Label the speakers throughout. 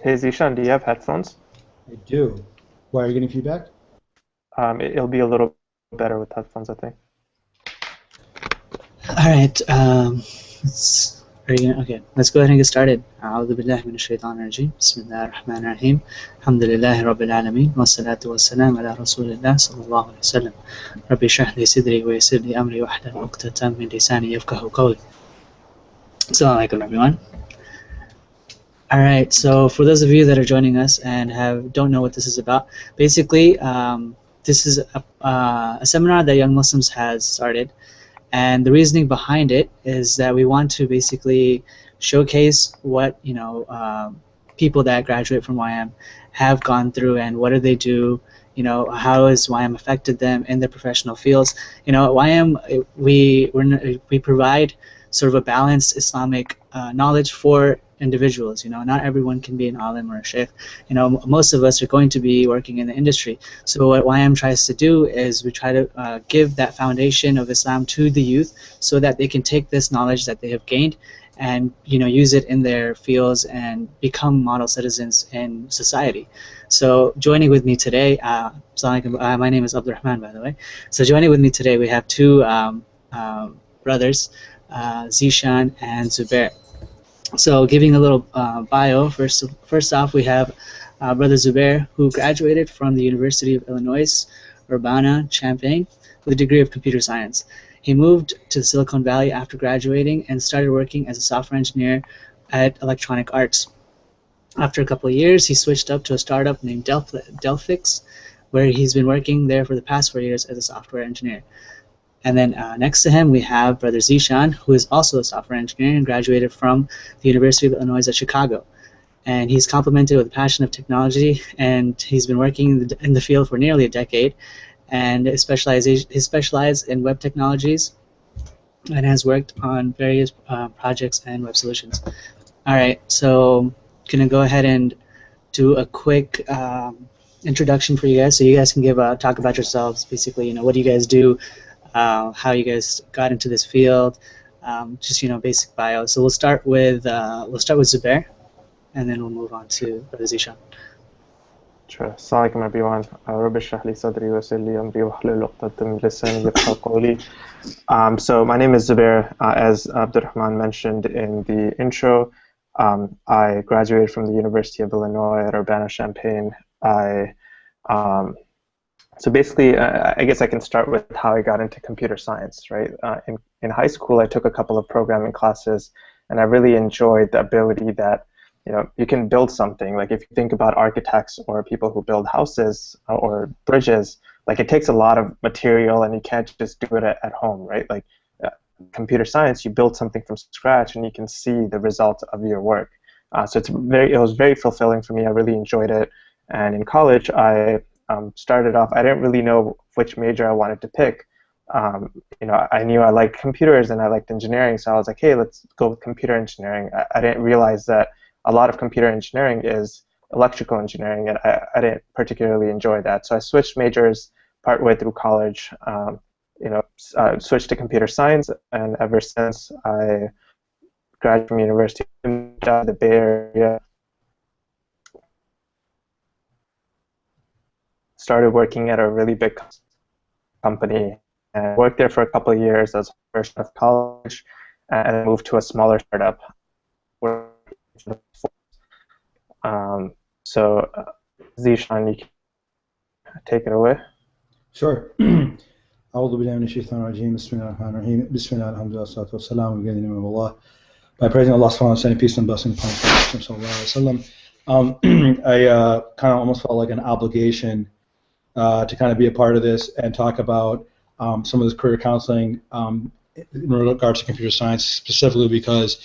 Speaker 1: Hey Zishan, do you have headphones?
Speaker 2: I do. Why are you getting feedback?
Speaker 1: It'll be a little better with headphones, I think.
Speaker 3: All right. Okay, let's go ahead and get started. أعوذ بالله من الشيطان الرجيم. بسم الله الرحمن الرحيم. الحمد لله رب العالمين والصلاة والسلام على رسول الله صلى الله عليه وسلم. ربي اشرح لي صدري ويسر لي أمري واحلل عقدة من لساني يفقهوا قولي. Assalamu alaikum, everyone. All right. So for those of you that are joining us and don't know what this is about, basically, this is a seminar that Young Muslims has started. And the reasoning behind it is that we want to basically showcase what people that graduate from YM have gone through and what do they do. How has YM affected them in their professional fields? At YM we provide sort of a balanced Islamic knowledge for individuals. Not everyone can be an alim or a sheikh. Most of us are going to be working in the industry. So what YM tries to do is we try to give that foundation of Islam to the youth so that they can take this knowledge that they have gained and use it in their fields and become model citizens in society. So joining with me today, my name is Abdurrahman, by the way. So joining with me today, we have two brothers, Zishan and Zubair. So giving a little bio, first off, we have Brother Zubair, who graduated from the University of Illinois, Urbana-Champaign, with a degree of computer science. He moved to Silicon Valley after graduating and started working as a software engineer at Electronic Arts. After a couple of years, he switched up to a startup named Delphix, where he's been working there for the past 4 years as a software engineer. And then next to him, we have Brother Zishan, who is also a software engineer and graduated from the University of Illinois at Chicago. And he's complemented with a passion of technology, and he's been working in the field for nearly a decade. And he specialized in web technologies and has worked on various projects and web solutions. All right, so gonna go ahead and do a quick introduction for you guys, so you guys can talk about yourselves. Basically, what do you guys do? How you guys got into this field, just basic bio. So we'll start with Zubair, and then we'll move on to Brother Zishan.
Speaker 1: Sure. Assalamu alaikum everyone. Rabbi shrah li sadri wa yassir li amri wahlul 'uqdatam min lisani yafqahu qawli. So my name is Zubair. As Abdurrahman mentioned in the intro, I graduated from the University of Illinois at Urbana-Champaign. So basically, I guess I can start with how I got into computer science, right? In high school, I took a couple of programming classes, and I really enjoyed the ability that you can build something. Like if you think about architects or people who build houses or bridges, like it takes a lot of material, and you can't just do it at home, right? Like computer science, you build something from scratch, and you can see the result of your work. So it was very fulfilling for me. I really enjoyed it, and in college, I started off, I didn't really know which major I wanted to pick. I knew I liked computers and I liked engineering, so I was like, hey, let's go with computer engineering. I didn't realize that a lot of computer engineering is electrical engineering, and I didn't particularly enjoy that. So I switched majors partway through college, switched to computer science, and ever since I graduated from university in the Bay Area, started working at a really big company and worked there for a couple of years as a freshman of college, and then moved to a smaller startup. So Zishan, you can take it away.
Speaker 2: Sure. أعوذ بالله من الشيطان الرجيم. بسم الله الرحمن الرحيم. بسم الله الحمد لله والصلاة والسلام على نبينا Allah. By praising Allah subhanahu wa ta'ala, peace and blessing upon Prophet sallallahu alaihi wasallam. I kind of almost felt like an obligation to kind of be a part of this and talk about some of this career counseling in regards to computer science, specifically because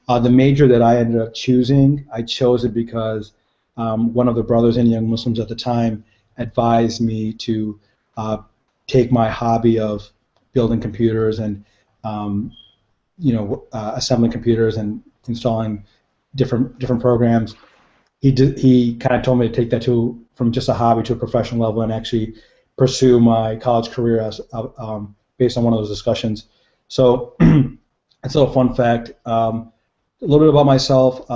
Speaker 2: the major that I ended up choosing, I chose it because one of the brothers in Young Muslims at the time advised me to take my hobby of building computers and assembling computers and installing different programs. He kind of told me to take that from just a hobby to a professional level and actually pursue my college career as based on one of those discussions. So it's a little fun fact. A little bit about myself.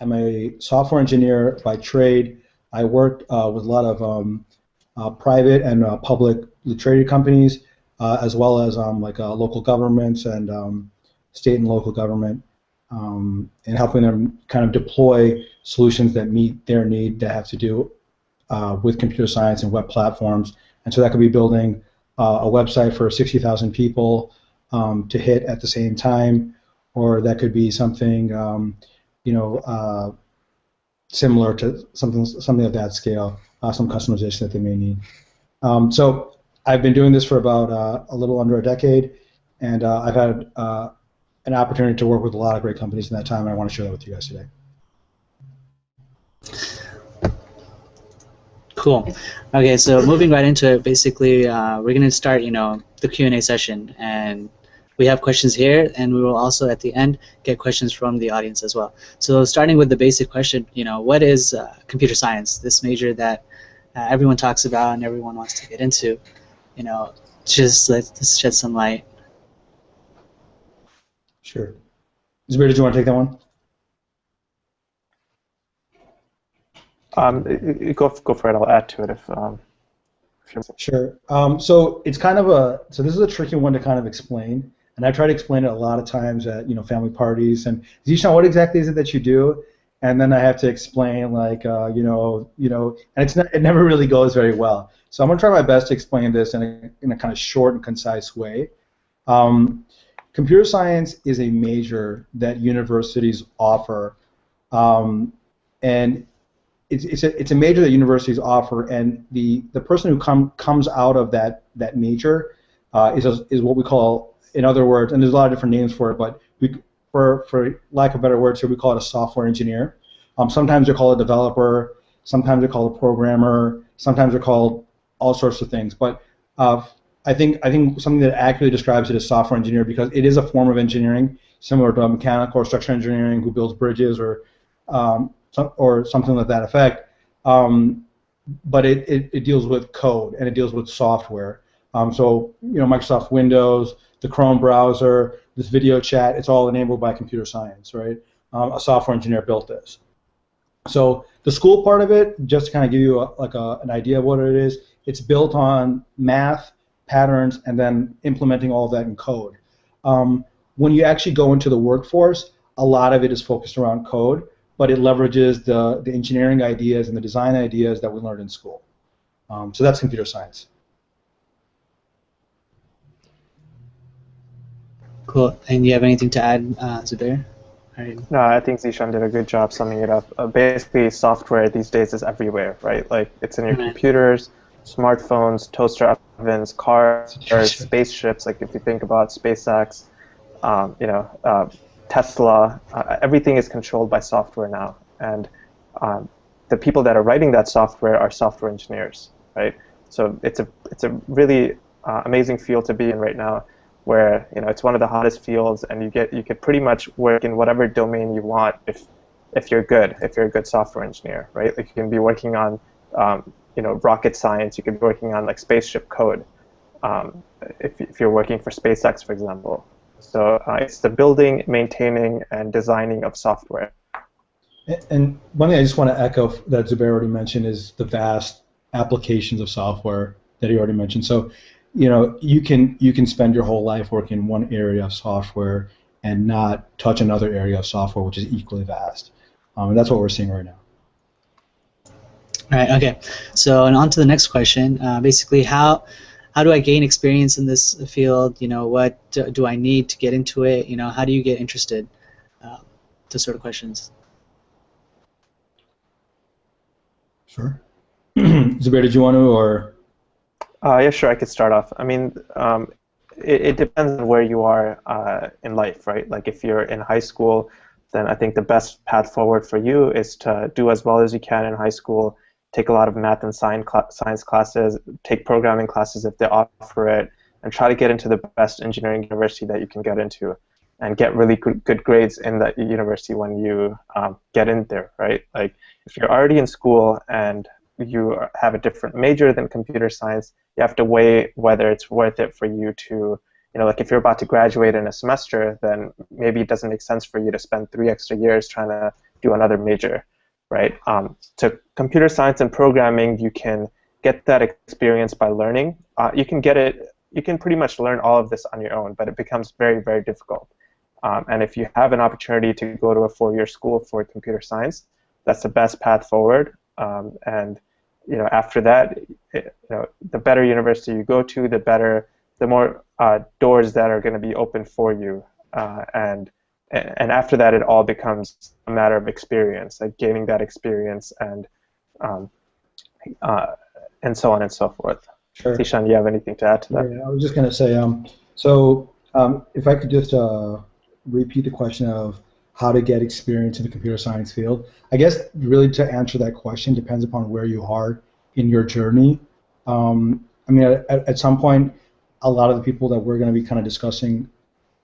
Speaker 2: I'm a software engineer by trade. I worked with a lot of private and public traded companies, as well as local governments and state and local government, and helping them kind of deploy solutions that meet their need that have to do with computer science and web platforms. And so that could be building a website for 60,000 people to hit at the same time, or that could be something similar to something of that scale, some customization that they may need. So I've been doing this for about a little under a decade, and I've had an opportunity to work with a lot of great companies in that time, and I want to share that with you guys today.
Speaker 3: Cool. Okay, so moving right into it, basically, we're going to start, the Q&A session, and we have questions here, and we will also at the end get questions from the audience as well. So starting with the basic question, what is computer science? This major that everyone talks about and everyone wants to get into. Just let's shed some light.
Speaker 2: Sure. Zubair, did you want to take that one?
Speaker 1: Go for it. I'll add to it if you're...
Speaker 2: Sure. So it's kind of so this is a tricky one to kind of explain, and I try to explain it a lot of times at family parties. And Zishan, what exactly is it that you do? And then I have to explain and it never really goes very well. So I'm gonna try my best to explain this in a kind of short and concise way. Computer science is a major that universities offer, and it's a major that universities offer, and the person who comes out of that major is what we call, in other words, and there's a lot of different names for it, but for lack of better words here, we call it a software engineer. Sometimes they're called a developer, sometimes they're called a programmer, sometimes they're called all sorts of things. But I think something that accurately describes it is software engineer, because it is a form of engineering similar to mechanical or structural engineering, who builds bridges or something like that effect. But it deals with code, and it deals with software. So Microsoft Windows, the Chrome browser, this video chat, it's all enabled by computer science, right? A software engineer built this. So the school part of it, just to kind of give you an idea of what it is, it's built on math, patterns, and then implementing all of that in code. When you actually go into the workforce, a lot of it is focused around code, but it leverages the engineering ideas and the design ideas that we learned in school. So that's computer science.
Speaker 3: Cool. And you have anything to add, Zubair?
Speaker 1: No, I think Zishan did a good job summing it up. Basically, software these days is everywhere, right? Like, it's in your computers, smartphones, toaster ovens, cars, spaceships. Like, if you think about SpaceX, Tesla, everything is controlled by software now. And the people that are writing that software are software engineers, right? So it's a really amazing field to be in right now, where it's one of the hottest fields, and you could pretty much work in whatever domain you want if you're a good software engineer, right? Like, you can be working on rocket science, you could be working on like spaceship code, if you're working for SpaceX, for example. So it's the building, maintaining, and designing of software.
Speaker 2: And one thing I just want to echo that Zubair already mentioned is the vast applications of software that he already mentioned. So you can spend your whole life working in one area of software and not touch another area of software, which is equally vast. And that's what we're seeing right now.
Speaker 3: All right. Okay. So, and on to the next question. Basically, how do I gain experience in this field? What do I need to get into it? How do you get interested? Those sort of questions.
Speaker 2: Sure. Zubair, did you want to, or?
Speaker 1: Yeah, sure. I could start off. I mean, it depends on where you are in life, right? Like, if you're in high school, then I think the best path forward for you is to do as well as you can in high school, take a lot of math and science classes, take programming classes if they offer it, and try to get into the best engineering university that you can get into, and get really good grades in that university when you get in there, right? Like, if you're already in school and you have a different major than computer science, you have to weigh whether it's worth it for you to, like, if you're about to graduate in a semester, then maybe it doesn't make sense for you to spend 3 extra years trying to do another major, right? So computer science and programming, you can get that experience by learning. You can pretty much learn all of this on your own, but it becomes very, very difficult. And if you have an opportunity to go to a 4-year school for computer science, that's the best path forward. And after that, the better university you go to, the more doors that are going to be open for you. And after that, it all becomes a matter of experience, like gaining that experience and so on and so forth.
Speaker 2: Sure.
Speaker 1: Tishan, you have anything to add to that?
Speaker 2: Yeah, I was just going to say, if I could just repeat the question of how to get experience in the computer science field. I guess really to answer that question depends upon where you are in your journey. I mean, at some point, a lot of the people that we're going to be kind of discussing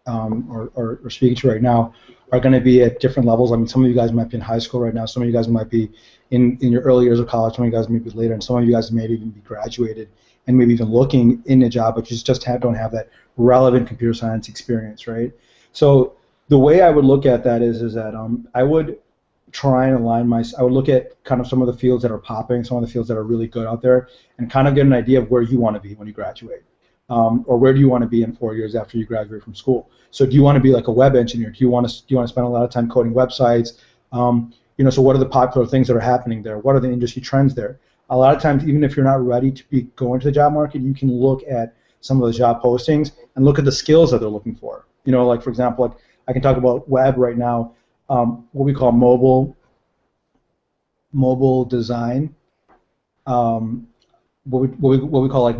Speaker 2: or speaking to right now are going to be at different levels. I mean, some of you guys might be in high school right now. Some of you guys might be in your early years of college. Some of you guys may be later, and some of you guys may even be graduated and maybe even looking in a job, but you just don't have that relevant computer science experience, right? So the way I would look at that is that I would try and I would look at kind of some of the fields that are popping, some of the fields that are really good out there, and kind of get an idea of where you want to be when you graduate. Or where do you want to be in 4 years after you graduate from school? So do you want to be like a web engineer? Do you want to spend a lot of time coding websites? So what are the popular things that are happening there? What are the industry trends there? A lot of times, even if you're not ready to be going to the job market, you can look at some of the job postings and look at the skills that they're looking for. Like for example, like I can talk about web right now, what we call mobile design. What we call like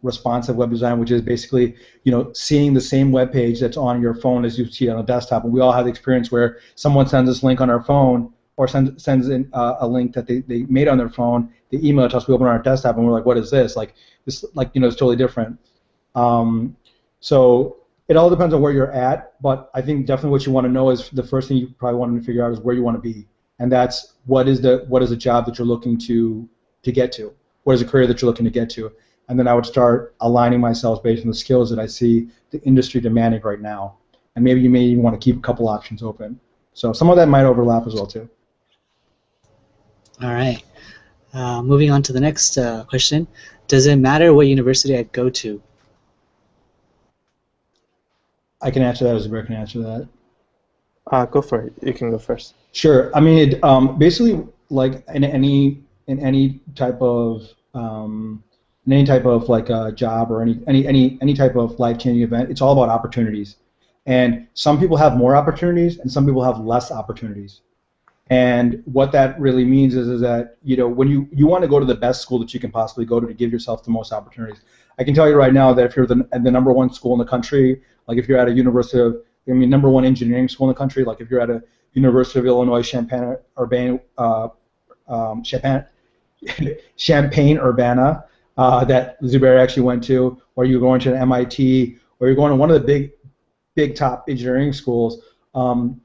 Speaker 2: responsive web design, which is basically seeing the same web page that's on your phone as you see on a desktop. And we all have the experience where someone sends us a link on our phone or sends in a link that they made on their phone. They email it to us. We open on our desktop and we're like, what is this? Like this, it's totally different. So it all depends on where you're at. But I think definitely what you want to know is the first thing you probably want to figure out is where you want to be, and that's what is the job that you're looking to get to. What is a career that you're looking to get to? And then I would start aligning myself based on the skills that I see the industry demanding right now. And maybe you may even want to keep a couple options open. So some of that might overlap as well too.
Speaker 3: All right. Moving on to the next question. Does it matter what university I go to?
Speaker 2: I can answer that, or Zubair can answer that.
Speaker 1: Go for it. You can go first.
Speaker 2: Sure. I mean, basically, like in any type of like job or any type of life-changing event, it's all about opportunities. And some people have more opportunities, and some people have less opportunities. And what that really means is that when you want to go to the best school that you can possibly go to give yourself the most opportunities. I can tell you right now that if you're the #1 school in the country, like if you're at a university of, #1 engineering school in the country, like if you're at a University of Illinois Champaign-Urbana that Zubair actually went to, or you're going to an MIT, or you're going to one of the big top engineering schools, the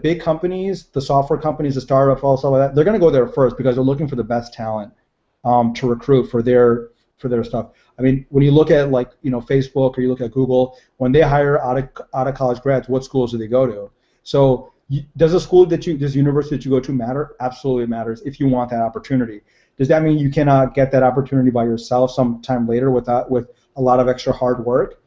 Speaker 2: big companies, the software companies, the startups, all stuff like that, they're going to go there first because they're looking for the best talent to recruit for their stuff. I mean, when you look at Facebook or you look at Google, when they hire out of college grads, what schools do they go to? So does the university that you go to matter? Absolutely matters if you want that opportunity. Does that mean you cannot get that opportunity by yourself sometime later with a lot of extra hard work?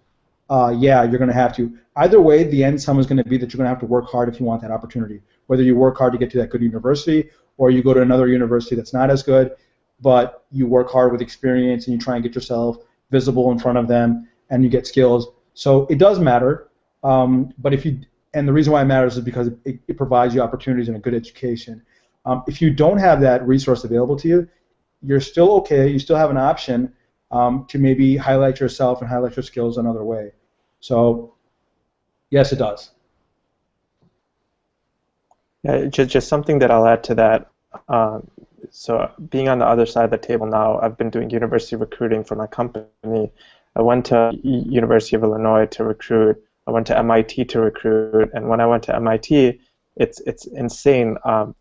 Speaker 2: Yeah, you're going to have to. Either way, the end sum is going to be that you're going to have to work hard if you want that opportunity. Whether you work hard to get to that good university, or you go to another university that's not as good, but you work hard with experience and you try and get yourself visible in front of them and you get skills. So it does matter. And the reason why it matters is because it provides you opportunities and a good education. If you don't have that resource available to you, you're still okay. You still have an option to maybe highlight yourself and highlight your skills another way. So, yes, it does.
Speaker 1: Yeah, just something that I'll add to that. So being on the other side of the table now, I've been doing university recruiting for my company. I went to University of Illinois to recruit. I went to MIT to recruit, and when I went to MIT, it's insane. A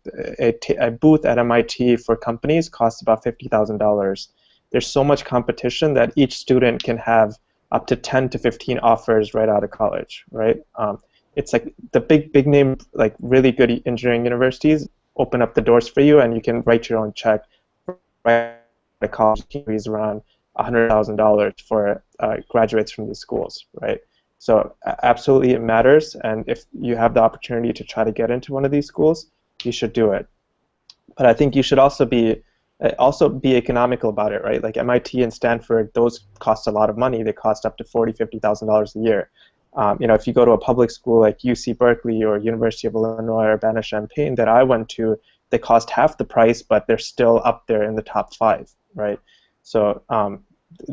Speaker 1: booth at MIT for companies costs about $50,000. There's so much competition that each student can have up to 10 to 15 offers right out of college, right? it's like the big name, like really good engineering universities open up the doors for you, and you can write your own check. Right, the college fees around $100,000 for graduates from these schools, right? So absolutely it matters, and if you have the opportunity to try to get into one of these schools, you should do it. But I think you should also be economical about it, right? Like MIT and Stanford, those cost a lot of money. They cost up to $40,000-$50,000 a year. If you go to a public school like UC Berkeley or University of Illinois or Urbana-Champaign that I went to, they cost half the price, but they're still up there in the top 5, right? So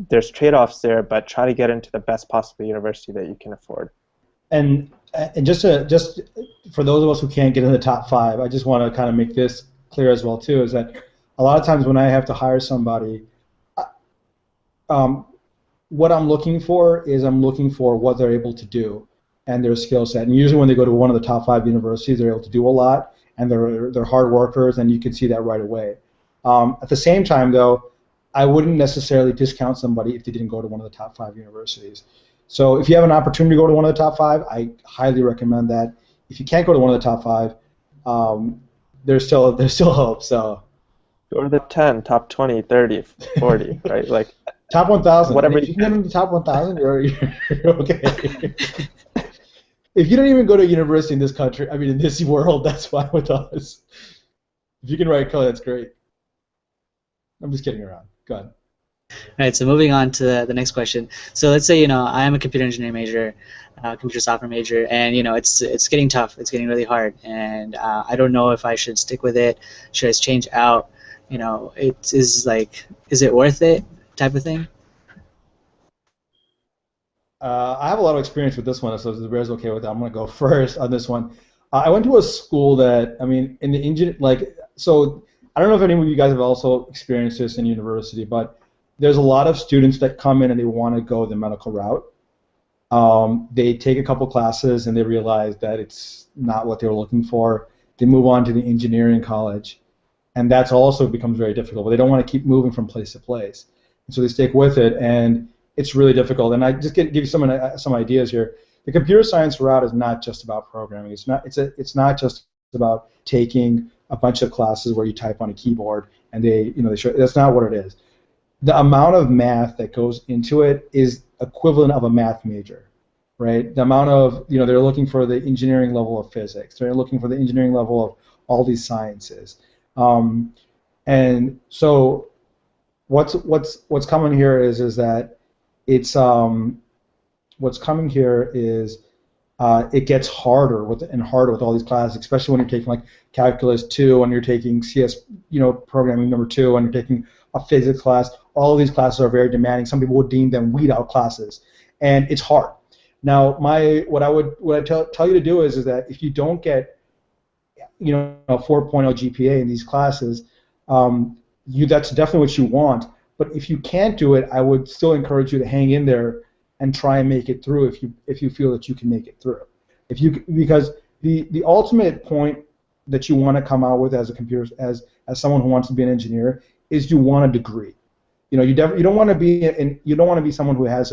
Speaker 1: there's trade-offs there, but try to get into the best possible university that you can afford.
Speaker 2: And just for those of us who can't get in the top 5, I just want to kind of make this clear as well too, is that a lot of times when I have to hire somebody, what I'm looking for is I'm looking for what they're able to do and their skill set. And usually when they go to one of the top 5 universities, they're able to do a lot, and they're hard workers, and you can see that right away. At the same time, though, I wouldn't necessarily discount somebody if they didn't go to one of the top 5 universities. So if you have an opportunity to go to one of the top 5, I highly recommend that. If you can't go to one of the top 5, there's still hope. So
Speaker 1: go to the 10, top 20, 30, 40, right? Like
Speaker 2: top 1,000.
Speaker 1: Whatever.
Speaker 2: If you can get into the top 1,000, you're okay. If you don't even go to university in this country, I mean in this world, that's fine with us. If you can write code, that's great. I'm just kidding around. Go ahead.
Speaker 3: All right, so moving on to the next question. So let's say, I am a computer engineering major, computer software major, and, it's getting tough. It's getting really hard, and I don't know if I should stick with it. Should I change out? Is it worth it type of thing?
Speaker 2: I have a lot of experience with this one, so if the bear's okay with that, I'm going to go first on this one. I went to a school that, in the engine, so I don't know if any of you guys have also experienced this in university, but there's a lot of students that come in and they want to go the medical route. They take a couple classes and they realize that it's not what they were looking for. They move on to the engineering college, and that's also becomes very difficult. But they don't want to keep moving from place to place, and so they stick with it, and it's really difficult. And I just give you some ideas here. The computer science route is not just about programming. It's not just about taking a bunch of classes where you type on a keyboard and they show. That's not what it is. The amount of math that goes into it is equivalent of a math major, right? The amount of, they're looking for the engineering level of physics. They're looking for the engineering level of all these sciences. And so what's coming here is that it's what's coming here is it gets harder with all these classes, especially when you're taking like calculus 2, when you're taking CS, programming number 2, when you're taking a physics class. All of these classes are very demanding. Some people would deem them weed out classes, and it's hard. Now, what I tell you to do is that if you don't get a 4.0 GPA in these classes, that's definitely what you want. But if you can't do it, I would still encourage you to hang in there and try and make it through if you feel that you can make it through. Because the ultimate point that you want to come out with as as someone who wants to be an engineer is you want a degree. You don't want to be someone who has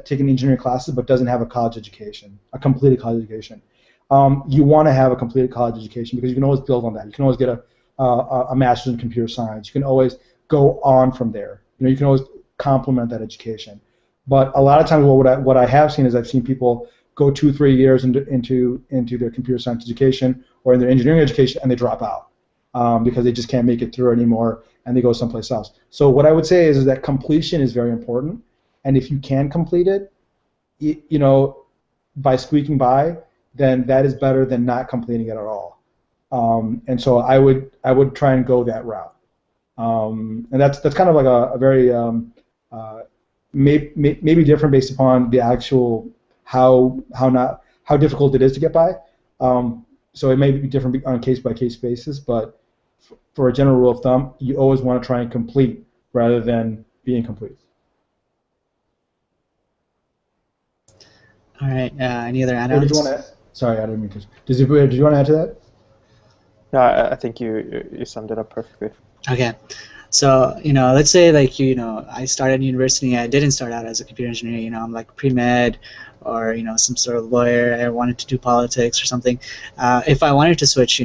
Speaker 2: taken engineering classes but doesn't have a college education, a completed college education. You want to have a completed college education because you can always build on that. You can always get a master's in computer science. You can always go on from there. You can always complement that education. But a lot of times, what I have seen is I've seen people go 2-3 years into their computer science education or in their engineering education, and they drop out because they just can't make it through anymore, and they go someplace else. So what I would say is that completion is very important, and if you can complete it, by squeaking by, then that is better than not completing it at all. And so I would try and go that route. And that's kind of like a very maybe different based upon the actual how difficult it is to get by. So it may be different on a case-by-case basis, but for a general rule of thumb, you always want to try and complete rather than be incomplete.
Speaker 3: All right. Any other add-ons?
Speaker 2: Sorry, I didn't mean to. Did you want to add to that?
Speaker 1: No, I think you summed it up perfectly.
Speaker 3: Okay. So, let's say I started university. I didn't start out as a computer engineer. I'm like pre-med or some sort of lawyer. I wanted to do politics or something. If I wanted to switch,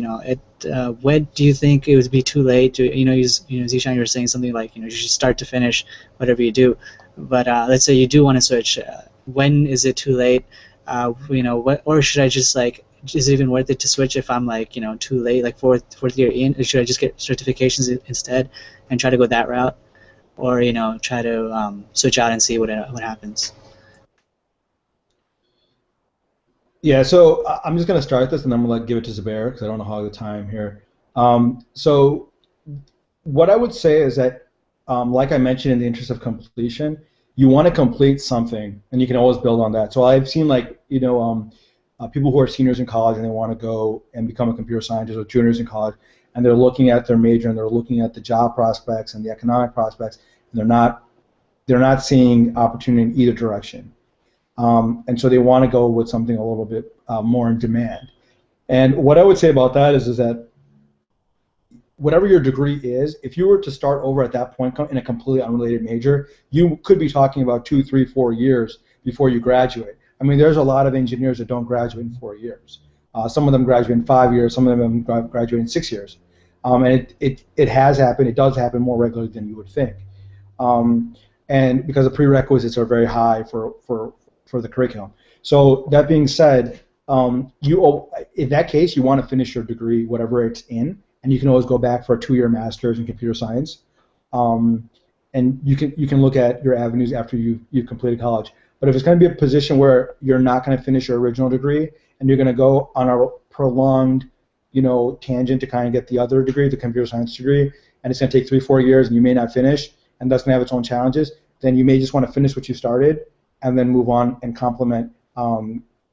Speaker 3: when do you think it would be too late to Zishan, you were saying something like you should start to finish whatever you do, but let's say you do want to switch. When is it too late? Or should I just is it even worth it to switch if I'm too late, like fourth year in? Or should I just get certifications instead and try to go that route, or try to switch out and see what happens?
Speaker 2: Yeah, so I'm just going to start this, and I'm going to give it to Zubair because I don't know how the time here. So what I would say is that, like I mentioned, in the interest of completion, you want to complete something, and you can always build on that. So I've seen people who are seniors in college and they want to go and become a computer scientist, or juniors in college, and they're looking at their major and they're looking at the job prospects and the economic prospects, and they're not seeing opportunity in either direction. And so they want to go with something a little bit more in demand. And what I would say about that is that whatever your degree is, if you were to start over at that point in a completely unrelated major, you could be talking about 2, 3, 4 years before you graduate. I mean, there's a lot of engineers that don't graduate in 4 years. Some of them graduate in 5 years. Some of them graduate in 6 years. And it has happened. It does happen more regularly than you would think. And because the prerequisites are very high for the curriculum. So that being said, in that case, you want to finish your degree, whatever it's in, and you can always go back for a 2-year master's in computer science. And you can look at your avenues after you've completed college. But if it's going to be a position where you're not going to finish your original degree and you're going to go on a prolonged, tangent to kind of get the other degree, the computer science degree, and it's going to take 3, 4 years and you may not finish, and that's going to have its own challenges, then you may just want to finish what you started and then move on and complement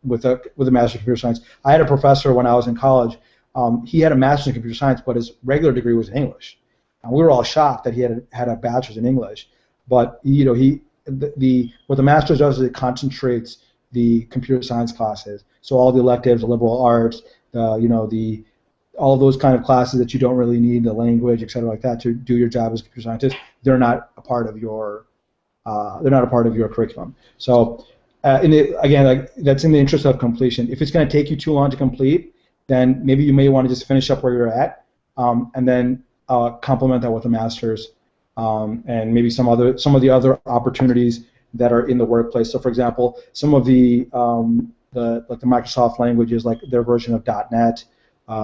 Speaker 2: with a master's in computer science. I had a professor when I was in college. He had a master's in computer science, but his regular degree was in English. And we were all shocked that he had a bachelor's in English. But what the master's does is it concentrates the computer science classes. So all the electives, the liberal arts, all of those kind of classes that you don't really need, the language, et cetera, like that, to do your job as a computer scientist, they're not a part of your curriculum. So again, that's in the interest of completion. If it's going to take you too long to complete, then maybe you may want to just finish up where you're at, and then complement that with a master's, and maybe some of the other opportunities that are in the workplace. So, for example, some of the Microsoft languages, like their version of .NET,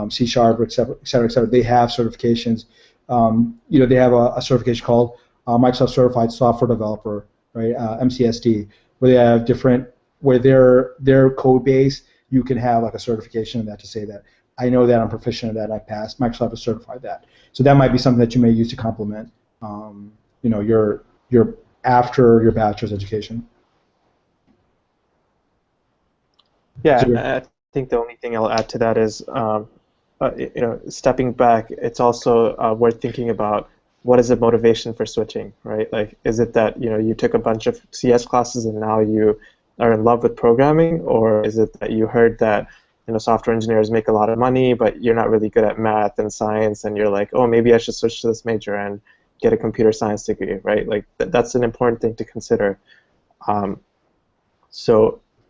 Speaker 2: C#, et cetera, they have certifications. They have a certification called Microsoft Certified Software Developer, right? MCSD, where they have where their code base, you can have like a certification in that to say that I know that I'm proficient in that, I passed. Microsoft has certified that. So that might be something that you may use to complement, your after your bachelor's education.
Speaker 1: Yeah, I think the only thing I'll add to that is, stepping back, it's also worth thinking about what is the motivation for switching, right? Like, is it that you took a bunch of CS classes and now you are in love with programming, or is it that you heard that software engineers make a lot of money, but you're not really good at math and science, and you're like, oh, maybe I should switch to this major and get a computer science degree, right? Like that's an important thing to consider.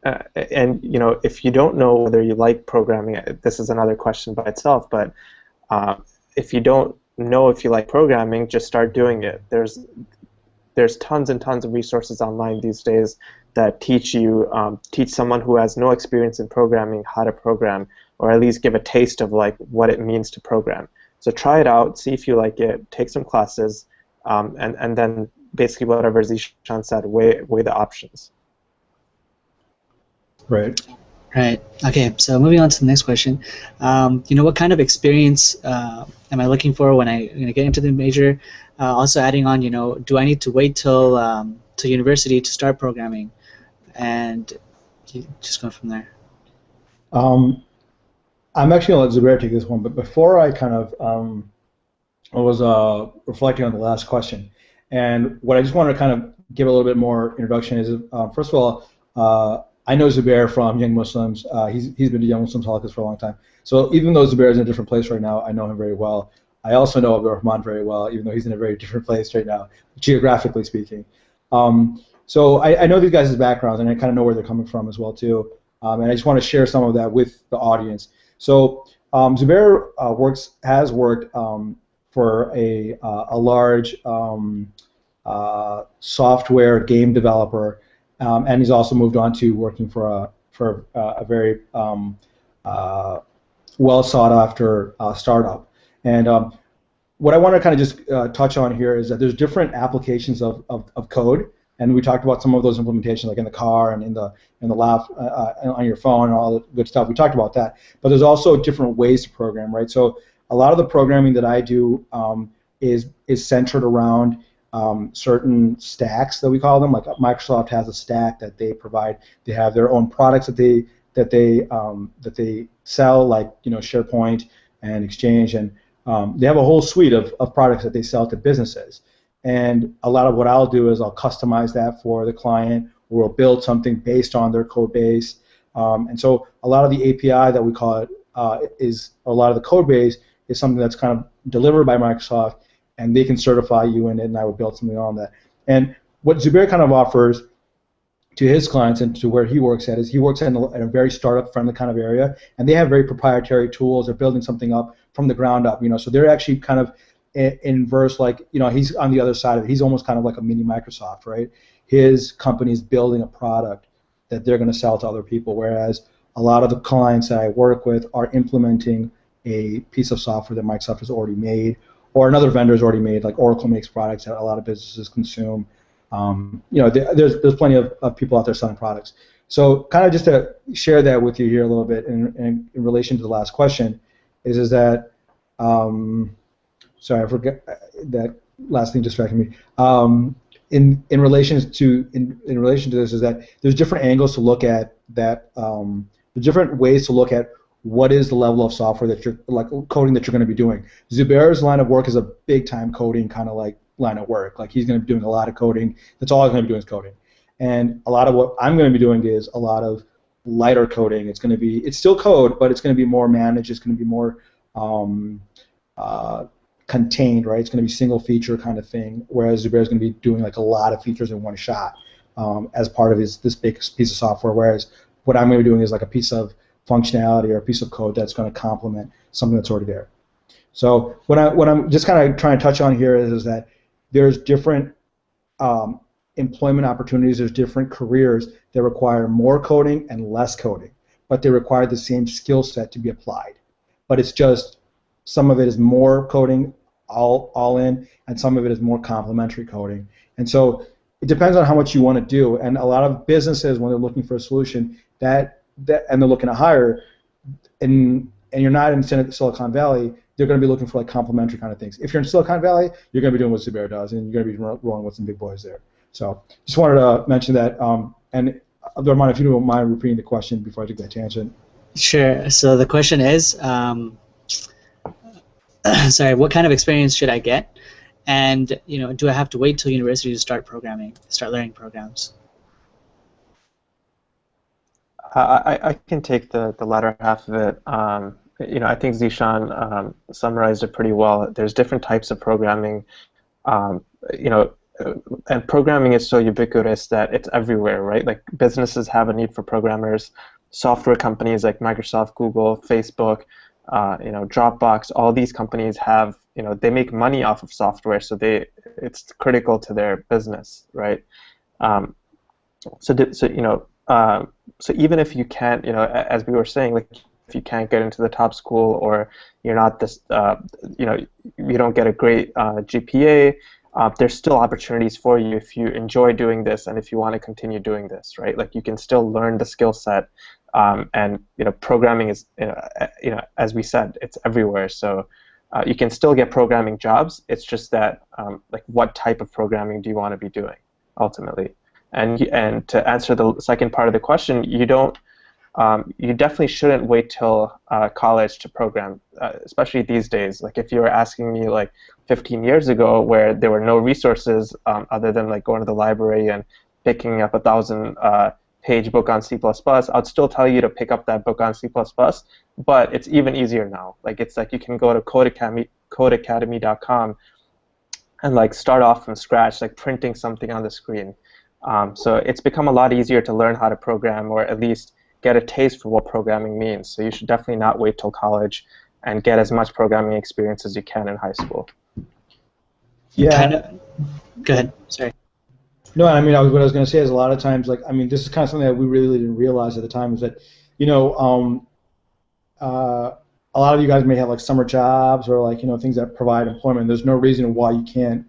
Speaker 1: If you don't know whether you like programming, this is another question by itself, but if you don't know if you like programming, just start doing it. There's tons and tons of resources online these days that teach someone who has no experience in programming how to program, or at least give a taste of like what it means to program. So try it out, see if you like it, take some classes, and then basically whatever Zishan said, weigh the options.
Speaker 2: Right.
Speaker 3: Right. Okay. So moving on to the next question. What kind of experience am I looking for when I get into the major? Also adding on, do I need to wait till university to start programming? And just go from there.
Speaker 2: I'm actually going to let Zubair take this one, but before I kind of I was reflecting on the last question, and what I just want to kind of give a little bit more introduction is, first of all, I know Zubair from Young Muslims. He's been to Young Muslims Holocaust for a long time. So even though Zubair is in a different place right now, I know him very well. I also know Abdul Rahman very well, even though he's in a very different place right now, geographically speaking. So I know these guys' backgrounds, and I kind of know where they're coming from as well too. And I just want to share some of that with the audience. So Zubair has worked for a large software game developer, and he's also moved on to working for a very well sought after startup. And what I want to kind of just touch on here is that there's different applications of code, and we talked about some of those implementations, like in the car and in the lab, on your phone, and all the good stuff. We talked about that, but there's also different ways to program, right? So a lot of the programming that I do is centered around certain stacks that we call them. Like Microsoft has a stack that they provide. They have their own products that they sell, like SharePoint and Exchange, and they have a whole suite of products that they sell to businesses. And a lot of what I'll do is I'll customize that for the client, or we'll build something based on their code base. And so a lot of the API that we call it is a lot of the code base is something that's kind of delivered by Microsoft, and they can certify you in it, and I would build something on that. And what Zubair kind of offers to his clients and to where he works at is he works in a very startup-friendly kind of area, and they have very proprietary tools. They're building something up from the ground up, so they're actually kind of inverse, like, he's on the other side of it. He's almost kind of like a mini Microsoft, right? His company is building a product that they're going to sell to other people, whereas a lot of the clients that I work with are implementing a piece of software that Microsoft has already made, or another vendor has already made, like Oracle makes products that a lot of businesses consume. There's plenty of people out there selling products. So kind of just to share that with you here a little bit in relation to the last question, is that, sorry, I forgot that last thing distracted me. In relation to this is that there's different angles to look at that. There's different ways to look at what is the level of software that you're, like, coding that you're going to be doing. Zubair's line of work is a big time coding kind of like line of work. Like, he's going to be doing a lot of coding. That's all he's going to be doing is coding. And a lot of what I'm going to be doing is a lot of lighter coding. It's still code, but it's going to be more managed. It's going to be more contained, right? It's going to be single feature kind of thing, whereas Zubair is going to be doing like a lot of features in one shot as part of this big piece of software, whereas what I'm going to be doing is like a piece of functionality or a piece of code that's going to complement something that's already there. So what I'm just kind of trying to touch on here is that there's different employment opportunities, there's different careers that require more coding and less coding, but they require the same skill set to be applied. But it's just some of it is more coding all in, and some of it is more complementary coding. And so it depends on how much you want to do. And a lot of businesses, when they're looking for a solution, and they're looking to hire, and you're not in Silicon Valley, they're going to be looking for like complementary kind of things. If you're in Silicon Valley, you're going to be doing what Zubair does, and you're going to be rolling with some big boys there. So just wanted to mention that. And Abdurrahman, if you don't mind repeating the question before I take that tangent.
Speaker 3: Sure. So the question is, sorry, what kind of experience should I get? And do I have to wait till university to start learning programs?
Speaker 1: I can take the latter half of it. I think Zishan summarized it pretty well. There's different types of programming, and programming is so ubiquitous that it's everywhere, right? Like, businesses have a need for programmers. Software companies like Microsoft, Google, Facebook, Dropbox, all these companies have, they make money off of software, so it's critical to their business, right? So even if you can't, as we were saying, like, if you can't get into the top school, or you're not this, you don't get a great GPA, there's still opportunities for you if you enjoy doing this and if you want to continue doing this, right? Like, you can still learn the skill set, and programming is, as we said, it's everywhere. So you can still get programming jobs. It's just that, like, what type of programming do you want to be doing ultimately? And to answer the second part of the question, you definitely shouldn't wait till college to program, especially these days. Like, if you were asking me like 15 years ago, where there were no resources other than like going to the library and picking up a 1,000-page book on C++, I'd still tell you to pick up that book on C++, but it's even easier now. Like, it's like you can go to codeacademy.com and like start off from scratch, like printing something on the screen. So it's become a lot easier to learn how to program, or at least get a taste for what programming means. So you should definitely not wait till college and get as much programming experience as you can in high school.
Speaker 2: Yeah.
Speaker 3: Kind of. Go ahead. Sorry.
Speaker 2: No, I mean, what I was going to say is a lot of times, like, I mean, this is kind of something that we really didn't realize at the time, is that, you know, a lot of you guys may have like summer jobs or like, you know, things that provide employment. There's no reason why you can't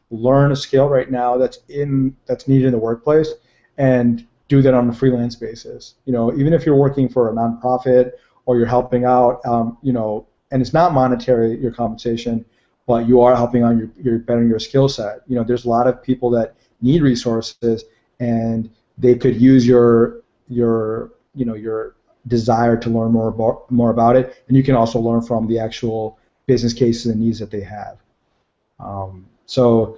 Speaker 2: learn a skill right now that's needed in the workplace and do that on a freelance basis. You know, even if you're working for a nonprofit or you're helping out, you know, and it's not monetary, your compensation, but you are helping on your bettering your skill set. You know, there's a lot of people that need resources, and they could use your you know, your desire to learn more about it, and you can also learn from the actual business cases and needs that they have. So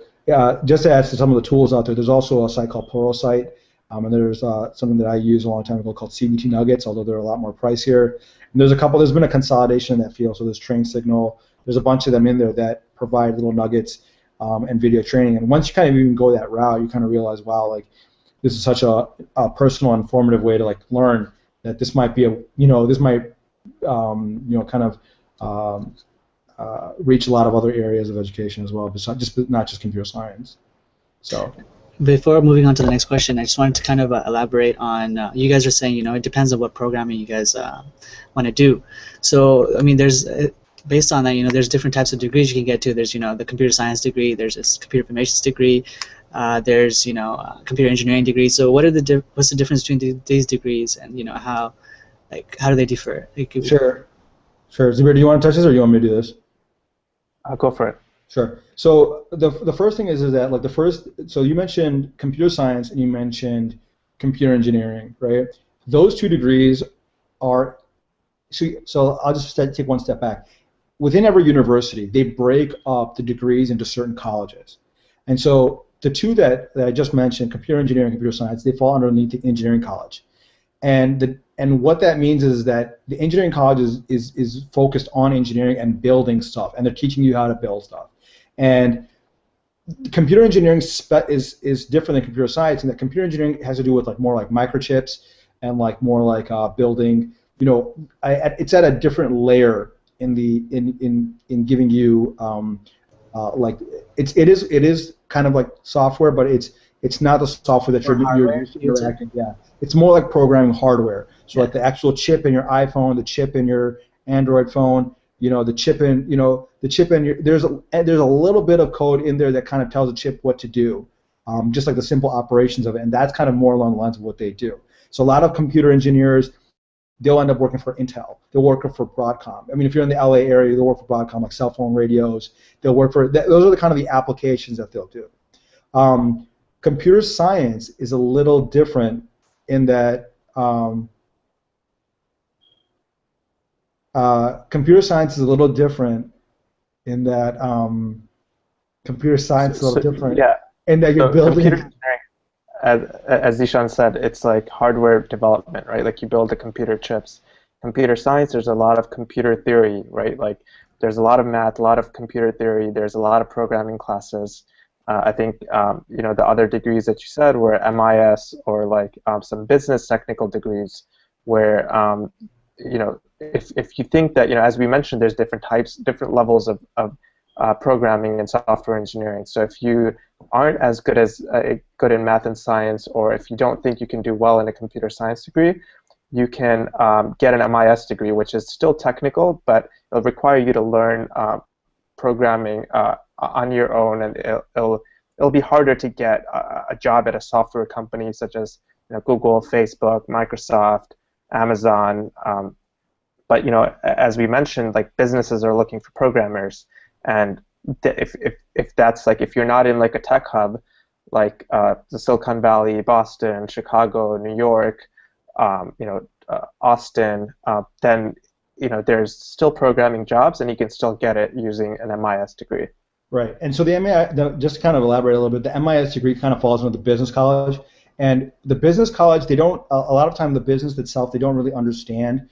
Speaker 2: just to add to some of the tools out there, there's also a site called Pluralsight, and there's something that I used a long time ago called CBT Nuggets, although they're a lot more pricier. And there's been a consolidation in that field, so there's Train Signal, there's a bunch of them in there that provide little nuggets and video training. And once you kind of even go that route, you kind of realize, wow, like this is such a personal, informative way to like learn, that this might be this might you know, kind of reach a lot of other areas of education as well, besides not just computer science. So.
Speaker 3: Before moving on to the next question, I just wanted to kind of elaborate on, you guys are saying, you know, it depends on what programming you guys want to do. So, I mean, there's, based on that, you know, there's different types of degrees you can get to. There's, you know, the computer science degree, there's this computer information degree, there's, you know, computer engineering degree. So what are what's the difference between these degrees, and, you know, how do they differ?
Speaker 2: Sure. Zubir, do you want to touch this, or do you want me to do this?
Speaker 1: I'll go for it.
Speaker 2: Sure. So the first thing is that, like, so you mentioned computer science and you mentioned computer engineering, right? Those two degrees are, so I'll just take one step back. Within every university, they break up the degrees into certain colleges. And so the two that I just mentioned, computer engineering and computer science, they fall underneath the engineering college. And what that means is that the engineering college is focused on engineering and building stuff, and they're teaching you how to build stuff. And computer engineering is different than computer science, and that computer engineering has to do with like more like microchips and like more like building. You know, it's at a different layer in giving you like it is kind of like software, but it's not the software that you're used to interacting. Yeah, it's more like programming hardware. So like the actual chip in your iPhone, the chip in your Android phone. You know, the chip in your, there's a little bit of code in there that kind of tells the chip what to do, just like the simple operations of it, and that's kind of more along the lines of what they do. So a lot of computer engineers, they'll end up working for Intel. They'll work for Broadcom. I mean, if you're in the LA area, they'll work for Broadcom, like cell phone radios. They'll work for, those are the kind of the applications that they'll do. Computer science is a little different in that computer science is a little different in that in that you're building.
Speaker 1: Computer engineering, as Zishan said, it's like hardware development, right? Like you build the computer chips. Computer science, there's a lot of computer theory, right? Like there's a lot of math, a lot of computer theory. There's a lot of programming classes. I think you know, the other degrees that you said were MIS or like some business technical degrees, where you know, if you think that, you know, as we mentioned, there's different types, different levels of programming and software engineering. So if you aren't as good in math and science, or if you don't think you can do well in a computer science degree, you can get an MIS degree, which is still technical, but it'll require you to learn programming on your own, and it'll be harder to get a job at a software company such as, you know, Google, Facebook, Microsoft, Amazon. But you know, as we mentioned, like businesses are looking for programmers, and if that's like, if you're not in like a tech hub like the Silicon Valley, Boston, Chicago, New York, you know, Austin, then you know, there's still programming jobs, and you can still get it using an MIS degree.
Speaker 2: Right, and so the MIS, just to kind of elaborate a little bit, the MIS degree kind of falls into the business college, and the business college, they don't, a lot of time the business itself, they don't really understand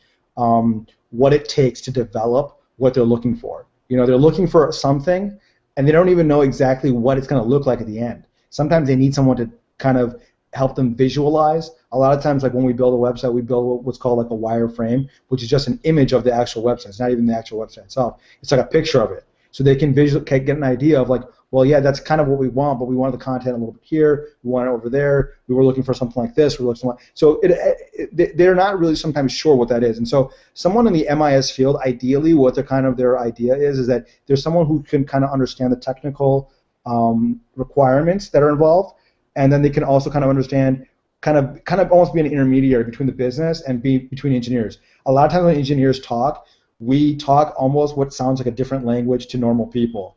Speaker 2: what it takes to develop what they're looking for. You know, they're looking for something, and they don't even know exactly what it's going to look like at the end. Sometimes they need someone to kind of help them visualize. A lot of times, like when we build a website, we build what's called like a wireframe, which is just an image of the actual website. It's not even the actual website itself. It's like a picture of it. So they can get an idea of like, well, yeah, that's kind of what we want, but we wanted the content a little bit here, we want it over there, we were looking for something like this, we were looking for so they're not really sometimes sure what that is. And so someone in the MIS field, ideally, what their idea is that there's someone who can kind of understand the technical requirements that are involved, and then they can also kind of understand, kind of almost be an intermediary between the business and between engineers. A lot of times when engineers talk, we talk almost what sounds like a different language to normal people.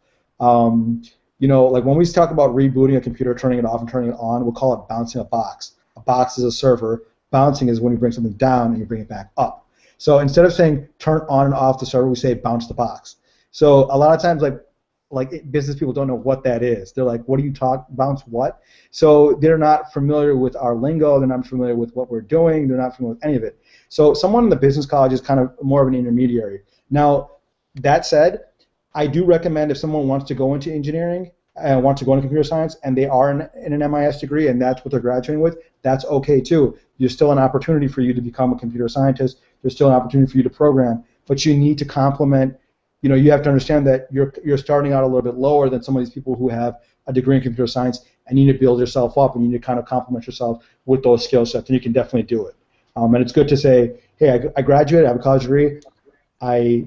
Speaker 2: You know, like when we talk about rebooting a computer, turning it off and turning it on, we'll call it bouncing a box. A box is a server. Bouncing is when you bring something down and you bring it back up. So instead of saying turn on and off the server, we say bounce the box. So a lot of times, like business people don't know what that is. They're like, what do you talk, bounce what? So they're not familiar with our lingo. They're not familiar with what we're doing. They're not familiar with any of it. So someone in the business college is kind of more of an intermediary. Now, that said, I do recommend if someone wants to go into engineering and wants to go into computer science and they are in an MIS degree and that's what they're graduating with, that's okay too. There's still an opportunity for you to become a computer scientist. There's still an opportunity for you to program, but you need to complement. You know, you have to understand that you're starting out a little bit lower than some of these people who have a degree in computer science, and you need to build yourself up and you need to kind of complement yourself with those skill sets, and you can definitely do it. And it's good to say, hey, I graduated, I have a college degree. My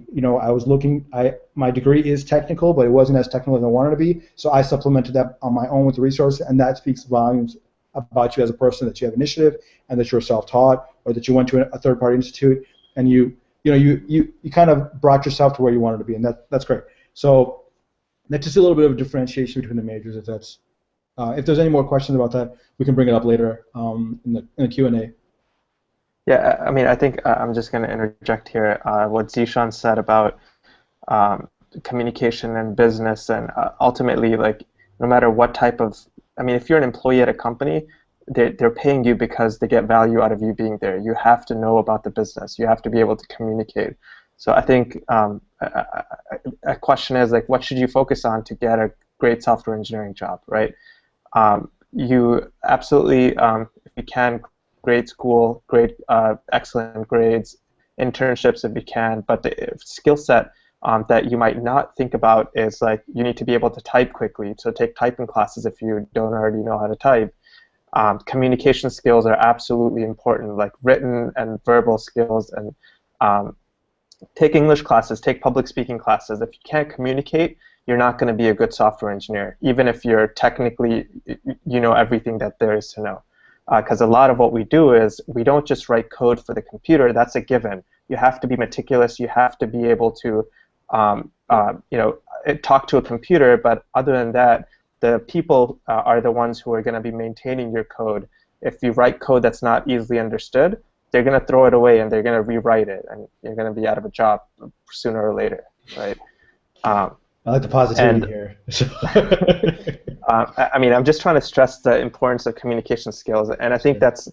Speaker 2: degree is technical, but it wasn't as technical as I wanted to be, so I supplemented that on my own with the resources, and that speaks volumes about you as a person, that you have initiative and that you're self-taught, or that you went to a third-party institute and you kind of brought yourself to where you wanted to be, and that's great. So that's just a little bit of a differentiation between the majors. If there's any more questions about that, we can bring it up later in the Q&A.
Speaker 1: Yeah, I mean, I think I'm just going to interject here what Zishan said about communication and business, and ultimately, like, no matter what type of, I mean, if you're an employee at a company, they're paying you because they get value out of you being there. You have to know about the business. You have to be able to communicate. So I think a question is, like, what should you focus on to get a great software engineering job, right? You absolutely, if you can, grade school, excellent grades, internships if you can, but the skill set that you might not think about is, like, you need to be able to type quickly, so take typing classes if you don't already know how to type. Communication skills are absolutely important, like written and verbal skills, and take English classes, take public speaking classes. If you can't communicate, you're not going to be a good software engineer, even if you're technically, you know everything that there is to know. Because a lot of what we do is we don't just write code for the computer. That's a given. You have to be meticulous. You have to be able to, talk to a computer. But other than that, the people are the ones who are going to be maintaining your code. If you write code that's not easily understood, they're going to throw it away and they're going to rewrite it, and you're going to be out of a job sooner or later, right?
Speaker 2: I like the positivity here.
Speaker 1: I mean, I'm just trying to stress the importance of communication skills, and I think that's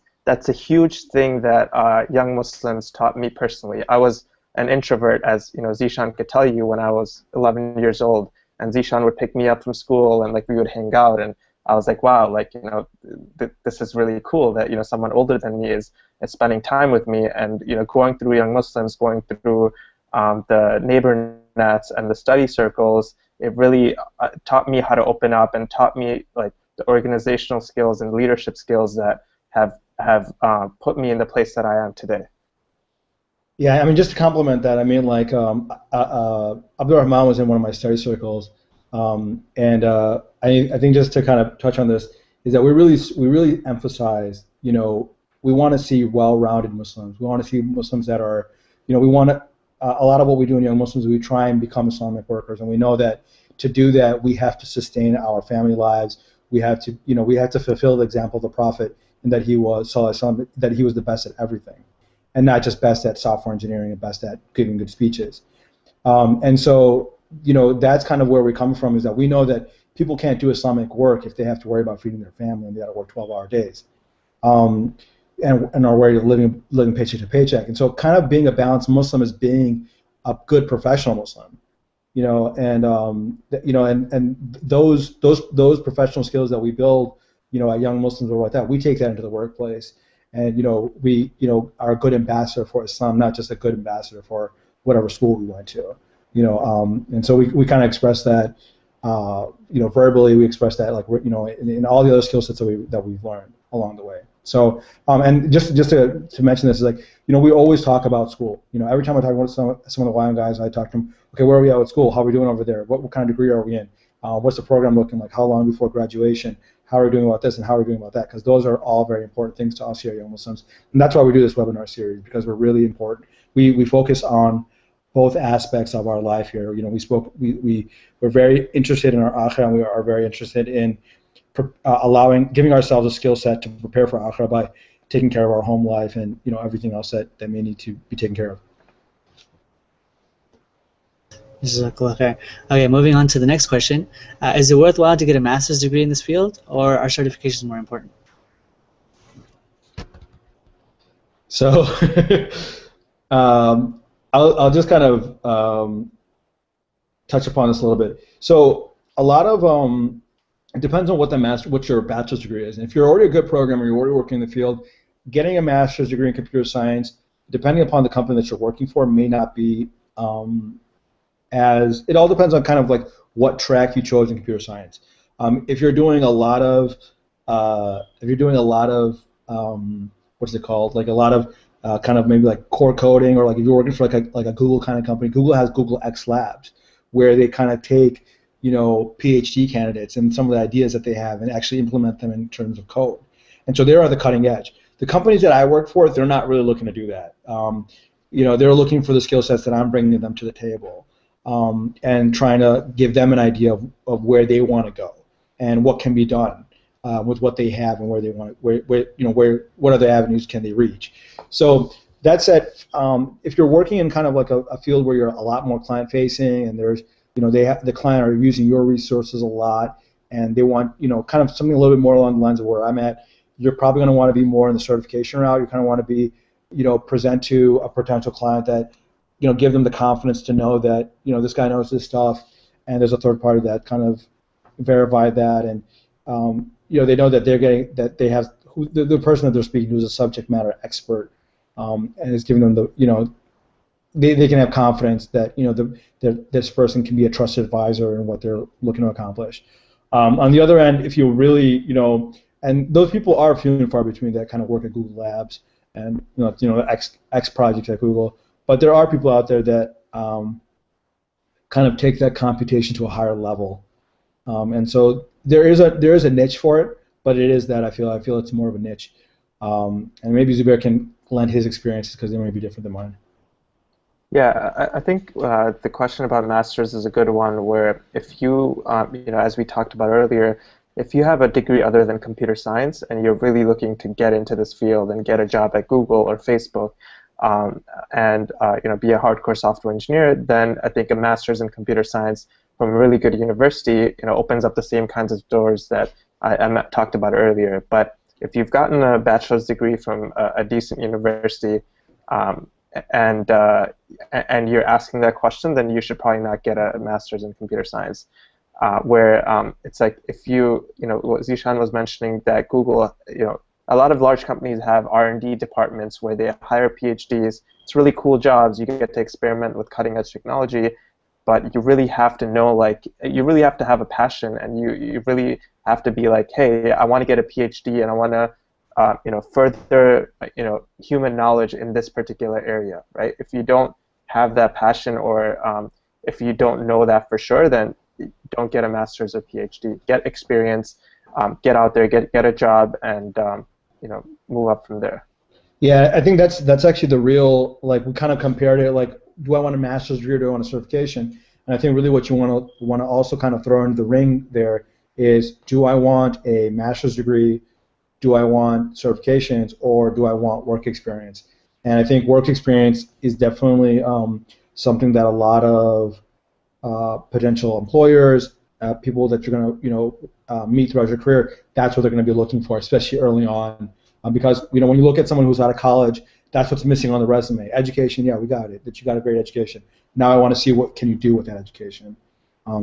Speaker 1: a huge thing that young Muslims taught me personally. I was an introvert, as Zishan could tell you, when I was 11 years old, and Zishan would pick me up from school, and like we would hang out, and I was like, wow, like this is really cool that someone older than me is spending time with me, and going through Young Muslims, going through the NeighborNets and the study circles. It really taught me how to open up, and taught me, like, the organizational skills and leadership skills that have put me in the place that I am today.
Speaker 2: Yeah, I mean, just to complement that, I mean, like, Abdul Rahman was in one of my study circles, and I think just to kind of touch on this is that we really emphasize, we want to see well-rounded Muslims. We want to see Muslims that are, we want to. A lot of what we do in Young Muslims, we try and become Islamic workers, and we know that to do that, we have to sustain our family lives. We have to fulfill the example of the Prophet, in that he was that he was the best at everything, and not just best at software engineering and best at giving good speeches. And so, that's kind of where we come from, is that we know that people can't do Islamic work if they have to worry about feeding their family and they got to work 12-hour days. And are worried of living paycheck to paycheck. And so kind of being a balanced Muslim is being a good professional Muslim, and those professional skills that we build, at Young Muslims or what that, we take that into the workplace, and we are a good ambassador for Islam, not just a good ambassador for whatever school we went to, and so we kind of express that, verbally. We express that, like, in all the other skill sets that we've learned along the way. So, and just to mention this is like, we always talk about school. Every time I talk with some of the YM guys, I talk to them. Okay, where are we at with school? How are we doing over there? What kind of degree are we in? What's the program looking like? How long before graduation? How are we doing about this and how are we doing about that? Because those are all very important things to us here at Young Muslims, and that's why we do this webinar series, because we're really important. We focus on both aspects of our life here. We're very interested in our akhirah, and we are very interested in giving ourselves a skill set to prepare for akhirah by taking care of our home life and everything else that may need to be taken care of.
Speaker 3: Okay, moving on to the next question. Is it worthwhile to get a master's degree in this field, or are certifications more important?
Speaker 2: So I'll just kind of touch upon this a little bit. So a lot of it depends on what your bachelor's degree is. And if you're already a good programmer, you're already working in the field, getting a master's degree in computer science, depending upon the company that you're working for, may not be it all depends on kind of like what track you chose in computer science. If you're doing a lot of what's it called, like a lot of kind of maybe like core coding, or like if you're working for like a Google kind of company, Google has Google X Labs, where they kind of take PhD candidates and some of the ideas that they have and actually implement them in terms of code. And so they're at the cutting edge. The companies that I work for, they're not really looking to do that. They're looking for the skill sets that I'm bringing them to the table, and trying to give them an idea of where they want to go and what can be done with what they have and where they want what other avenues can they reach. So that said, if you're working in kind of like a field where you're a lot more client facing, and there's the client are using your resources a lot, and they want kind of something a little bit more along the lines of where I'm at, you're probably going to want to be more in the certification route. You kind of want to be present to a potential client that give them the confidence to know that this guy knows this stuff, and there's a third party that kind of verify that, and they know that they have the person that they're speaking to is a subject matter expert, and is giving them they can have confidence that this person can be a trusted advisor in what they're looking to accomplish. On the other end, if you really and those people are few and far between that kind of work at Google Labs and X projects at Google, but there are people out there that kind of take that computation to a higher level, and so there is a niche for it, but it is that I feel it's more of a niche, and maybe Zubair can lend his experiences because they may be different than mine.
Speaker 1: Yeah, I think the question about masters is a good one, where if you, as we talked about earlier, if you have a degree other than computer science and you're really looking to get into this field and get a job at Google or Facebook, and be a hardcore software engineer, then I think a master's in computer science from a really good university, opens up the same kinds of doors that I talked about earlier. But if you've gotten a bachelor's degree from a decent university, and you're asking that question, then you should probably not get a master's in computer science. Where it's like if what Zishan was mentioning, that Google, a lot of large companies have R&D departments where they hire PhDs. It's really cool jobs. You get to experiment with cutting-edge technology, but you really have to know, you really have to have a passion, and you really have to be like, hey, I want to get a PhD, and I want to further human knowledge in this particular area, right? If you don't have that passion, or if you don't know that for sure, then don't get a master's or PhD. Get experience, get out there, get a job, and move up from there.
Speaker 2: Yeah, I think that's actually the real, we kind of compared it, do I want a master's degree or do I want a certification? And I think really what you want to also kind of throw into the ring there is, do I want a master's degree, do I want certifications, or do I want work experience? And I think work experience is definitely something that a lot of potential employers, people that you're going to meet throughout your career, that's what they're going to be looking for, especially early on, because when you look at someone who's out of college, that's what's missing on the resume. Education, yeah, we got it, that you got a great education. Now I want to see what can you do with that education.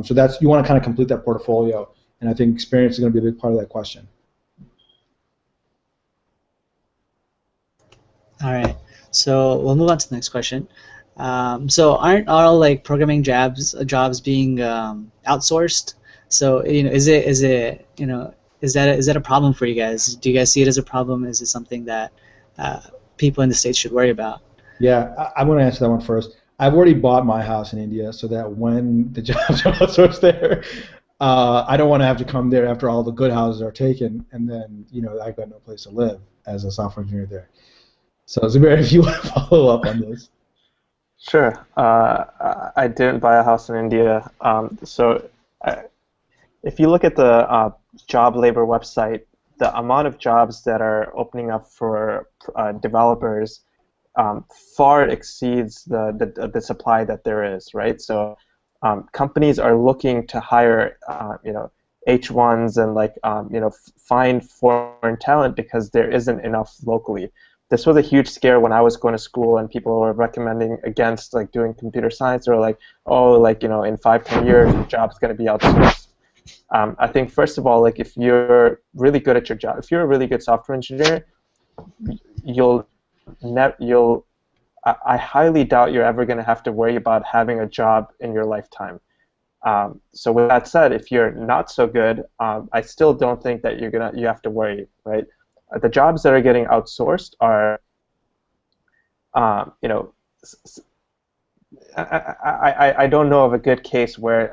Speaker 2: So you want to kind of complete that portfolio, and I think experience is going to be a big part of that question.
Speaker 3: All right. So we'll move on to the next question. So aren't all like programming jobs being outsourced? So is it is that a problem for you guys? Do you guys see it as a problem? Is it something that uh, people in the States should worry about?
Speaker 2: Yeah, I'm going to answer that one first. I've already bought my house in India so that when the jobs are outsourced there, I don't want to have to come there after all the good houses are taken, and then I've got no place to live as a software engineer there. So, Zubair, if you want to follow up on this.
Speaker 1: Sure. I didn't buy a house in India. Uh, if you look at the job labor website, the amount of jobs that are opening up for developers far exceeds the supply that there is, right? So companies are looking to hire, H1s and find foreign talent because there isn't enough locally. This was a huge scare when I was going to school and people were recommending against like doing computer science or like, oh, like, in 5-10 years your job's going to be outsourced. I think first of all, like if you're really good at your job, if you're a really good software engineer, you'll you'll I highly doubt you're ever going to have to worry about having a job in your lifetime. So with that said, if you're not so good, I still don't think that you have to worry, right? The jobs that are getting outsourced are, I don't know of a good case where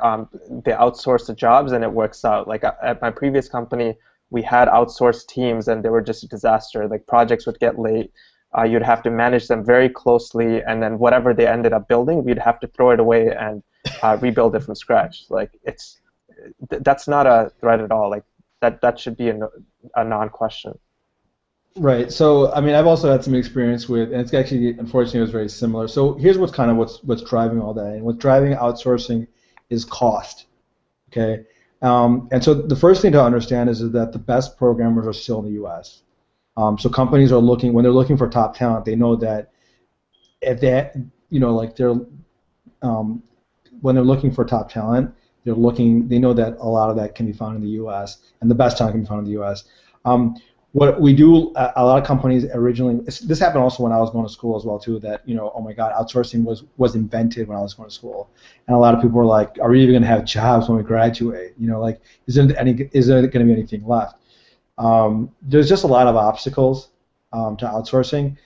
Speaker 1: they outsource the jobs and it works out. Like at my previous company, we had outsourced teams and they were just a disaster. Like projects would get late. You'd have to manage them very closely, and then whatever they ended up building, we'd have to throw it away and rebuild it from scratch. Like that's not a threat at all. Like that should be a non-question.
Speaker 2: Right. So, I mean, I've also had some experience with, and it's actually, unfortunately, it was very similar. So here's what's driving all that, and what's driving outsourcing is cost. Okay. And so the first thing to understand is that the best programmers are still in the U.S. So companies are looking, when they're looking for top talent, they know that if they, when they're looking for top talent, they know that a lot of that can be found in the U.S. and the best talent can be found in the U.S. What we do, a lot of companies originally, this happened also when I was going to school as well too, that, oh my God, outsourcing was invented when I was going to school. And a lot of people were like, are we even going to have jobs when we graduate? Like, is there going to be anything left? There's just a lot of obstacles to outsourcing.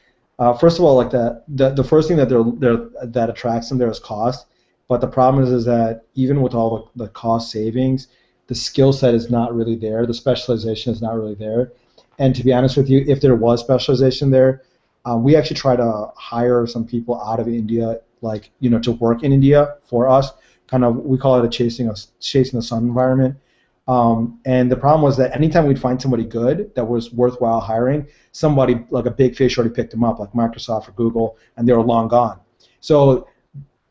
Speaker 2: First of all, like the first thing that attracts them there is cost. But the problem is that even with all the cost savings, the skill set is not really there. The specialization is not really there. And to be honest with you, if there was specialization there, we actually try to hire some people out of India, to work in India for us. Kind of, we call it a chasing the sun environment. And the problem was that anytime we'd find somebody good that was worthwhile hiring, somebody like a big fish already picked them up, like Microsoft or Google, and they were long gone. So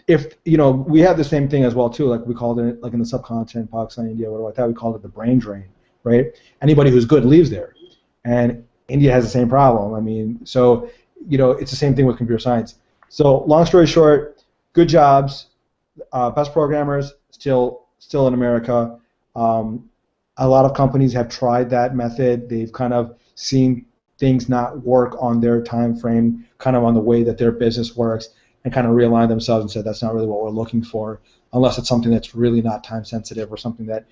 Speaker 2: if we have the same thing as well too, like we called it, like in the subcontinent, Pakistan, India, whatever like that, we called it the brain drain, right? Anybody who's good leaves there, and India has the same problem. I mean, so it's the same thing with computer science. So long story short, good jobs, best programmers still in America. A lot of companies have tried that method. They've kind of seen things not work on their time frame, kind of on the way that their business works, and kind of realigned themselves and said that's not really what we're looking for, unless it's something that's really not time sensitive or something that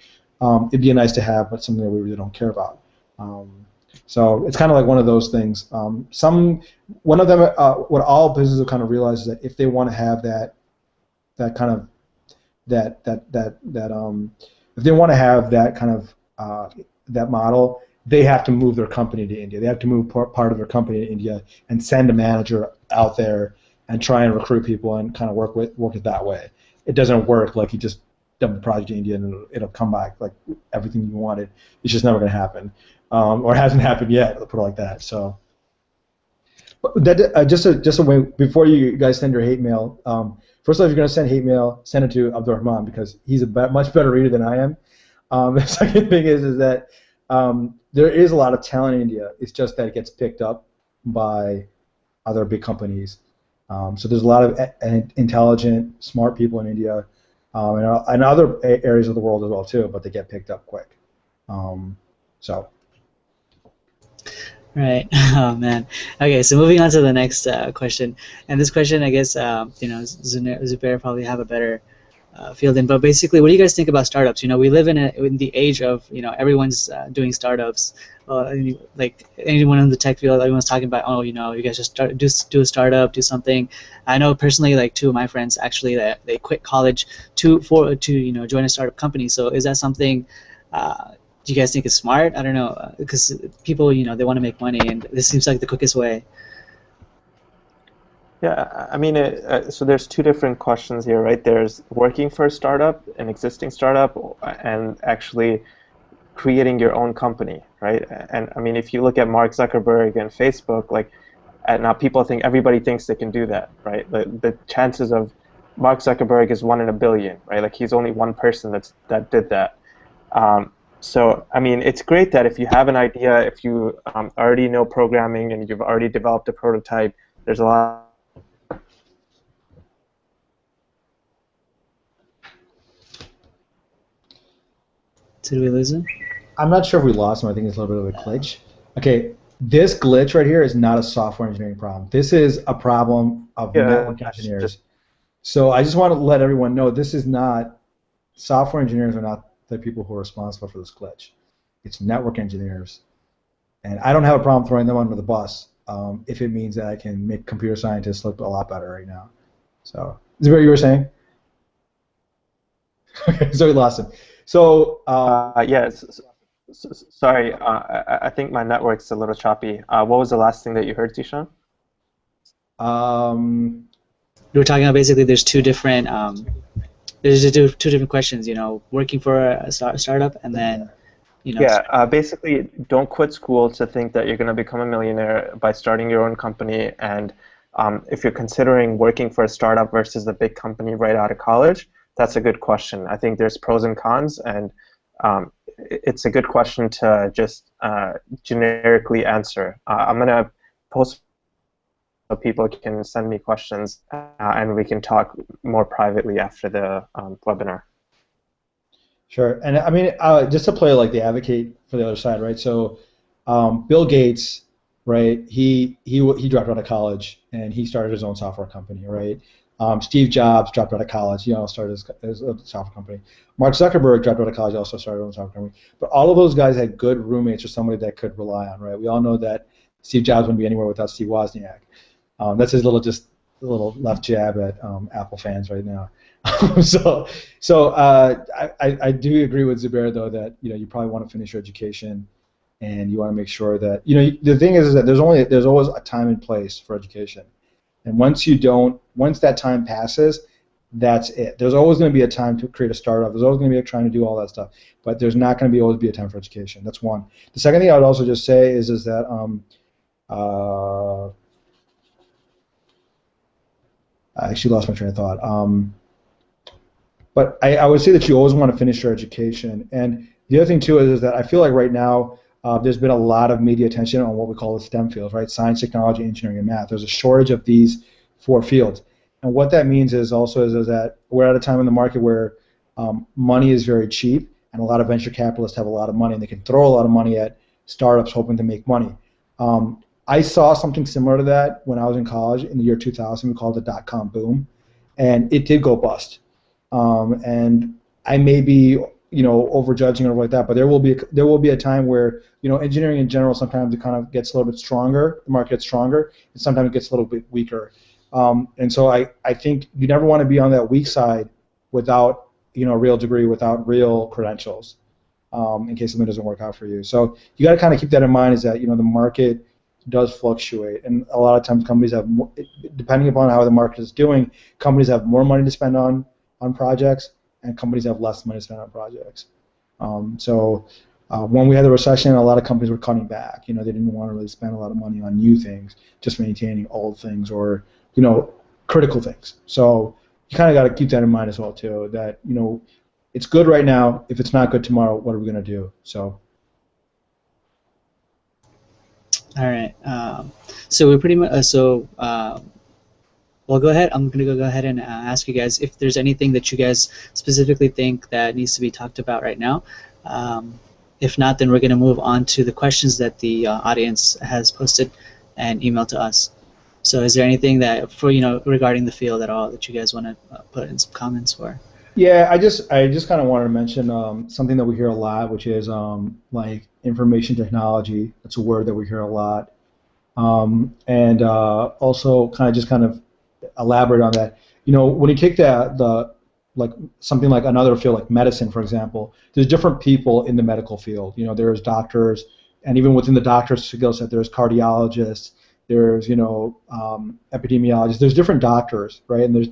Speaker 2: it'd be nice to have, but something that we really don't care about. So it's kind of like one of those things. One of them, what all businesses have kind of realized is that if they want to have if they want to have that kind of that model, they have to move their company to India. They have to move part of their company to India and send a manager out there and try and recruit people and kind of work it that way. It doesn't work like you just dump the project to India and it'll come back like everything you wanted. It's just never going to happen, or hasn't happened yet. Let's put it like that. So, that just a way before you guys send your hate mail. First of all, if you're going to send hate mail, send it to Abdul Rahman because he's a much better reader than I am. The second thing is that there is a lot of talent in India. It's just that it gets picked up by other big companies. So there's a lot of intelligent, smart people in India and other areas of the world as well too, but they get picked up quick. So.
Speaker 3: Right. Oh man. Okay, so moving on to the next question, and this question, I guess, Zubair probably have a better field in. But basically, what do you guys think about startups? We live in the age of everyone's doing startups. Like anyone in the tech field, everyone's talking about, oh, you guys just do a startup, do something. I know personally, like two of my friends actually that they quit college to join a startup company. So is that something? Do you guys think is smart? I don't know, because people, they want to make money, and this seems like the quickest way.
Speaker 1: Yeah, I mean, so there's two different questions here, right? There's working for a startup, an existing startup, and actually creating your own company, right? And I mean, if you look at Mark Zuckerberg and Facebook, like, and now people think everybody thinks they can do that, right? The chances of Mark Zuckerberg is 1 in a billion, right? Like he's only one person that did that. So I mean, it's great that if you have an idea, if you already know programming and you've already developed a prototype, there's a lot.
Speaker 3: Did we lose him?
Speaker 2: I'm not sure if we lost him. I think it's a little bit of a glitch. Okay, this glitch right here is not a software engineering problem. This is a problem of
Speaker 1: Yeah,
Speaker 2: network engineers. So I just want to let everyone know this is not, software engineers are not the people who are responsible for this glitch. It's network engineers. And I don't have a problem throwing them under the bus if it means that I can make computer scientists look a lot better right now. So, is that what you were saying? Okay, so we lost him. So,
Speaker 1: yes. Sorry, I think my network's a little choppy. What was the last thing that you heard, Zishan?
Speaker 3: We were talking about basically there's two different questions. Working for a startup, and then
Speaker 1: Yeah, basically, don't quit school to think that you're going to become a millionaire by starting your own company. And if you're considering working for a startup versus a big company right out of college, that's a good question. I think there's pros and cons, and it's a good question to just generically answer. I'm going to post so people can send me questions, and we can talk more privately after the webinar.
Speaker 2: sure. And I mean, just to play like the advocate for the other side, right? So, Bill Gates, right? He dropped out of college and he started his own software company, right? Steve Jobs dropped out of college. He also started his software company. Mark Zuckerberg dropped out of college, also started his own software company. But all of those guys had good roommates or somebody that could rely on, right? We all know that Steve Jobs wouldn't be anywhere without Steve Wozniak. That's his little left jab at Apple fans right now. I do agree with Zubair though that you probably want to finish your education, and you want to make sure that the thing is that there's always a time and place for education, and once that time passes, that's it. There's always going to be a time to create a startup. There's always going to be a time to do all that stuff, but there's not going to always be a time for education. That's one. The second thing I would also just say is that I actually lost my train of thought. But I would say that you always want to finish your education. And the other thing too is that I feel like right now there's been a lot of media attention on what we call the STEM fields, right? Science, technology, engineering, and math. There's a shortage of these four fields. And what that means is that we're at a time in the market where money is very cheap, and a lot of venture capitalists have a lot of money, and they can throw a lot of money at startups hoping to make money. I saw something similar to that when I was in college in the year 2000. We called it the dot-com boom, and it did go bust. And I may be, overjudging or like that, but there will be a time where, engineering in general sometimes it kind of gets a little bit stronger, the market gets stronger, and sometimes it gets a little bit weaker. And so I think you never want to be on that weak side without, a real degree, without real credentials, in case something doesn't work out for you. So you got to kind of keep that in mind, is that, the market does fluctuate, and a lot of times companies have more, depending upon how the market is doing, companies have more money to spend on projects, and companies have less money to spend on projects. When we had the recession, a lot of companies were cutting back. They didn't want to really spend a lot of money on new things, just maintaining old things or critical things. So you kind of got to keep that in mind as well too. That it's good right now. If it's not good tomorrow, what are we going to do? So.
Speaker 3: All right. So we're pretty much well, go ahead. I'm gonna go ahead and ask you guys if there's anything that you guys specifically think that needs to be talked about right now. If not, then we're going to move on to the questions that the audience has posted and emailed to us. So is there anything that, for regarding the field at all that you guys want to put in some comments for?
Speaker 2: Yeah, I just kind of wanted to mention something that we hear a lot, which is like information technology. That's a word that we hear a lot, and also kind of elaborate on that. When you take the like something like another field like medicine, for example, there's different people in the medical field. There's doctors, and even within the doctor's skill set, there's cardiologists, there's epidemiologists, there's different doctors, right? And there's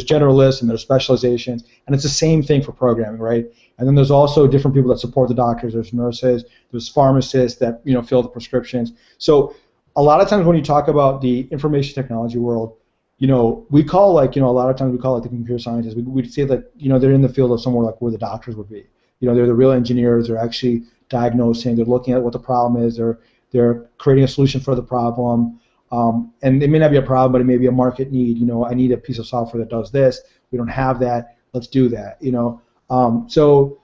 Speaker 2: generalists and there's specializations, and it's the same thing for programming, right? And then there's also different people that support the doctors. There's nurses, there's pharmacists that fill the prescriptions. So a lot of times when you talk about the information technology world, we call a lot of times we call it the computer scientists. We'd say that they're in the field of somewhere like where the doctors would be. They're the real engineers. They're actually diagnosing. They're looking at what the problem is. They're creating a solution for the problem. And it may not be a problem, but it may be a market need. I need a piece of software that does this. We don't have that. Let's do that. So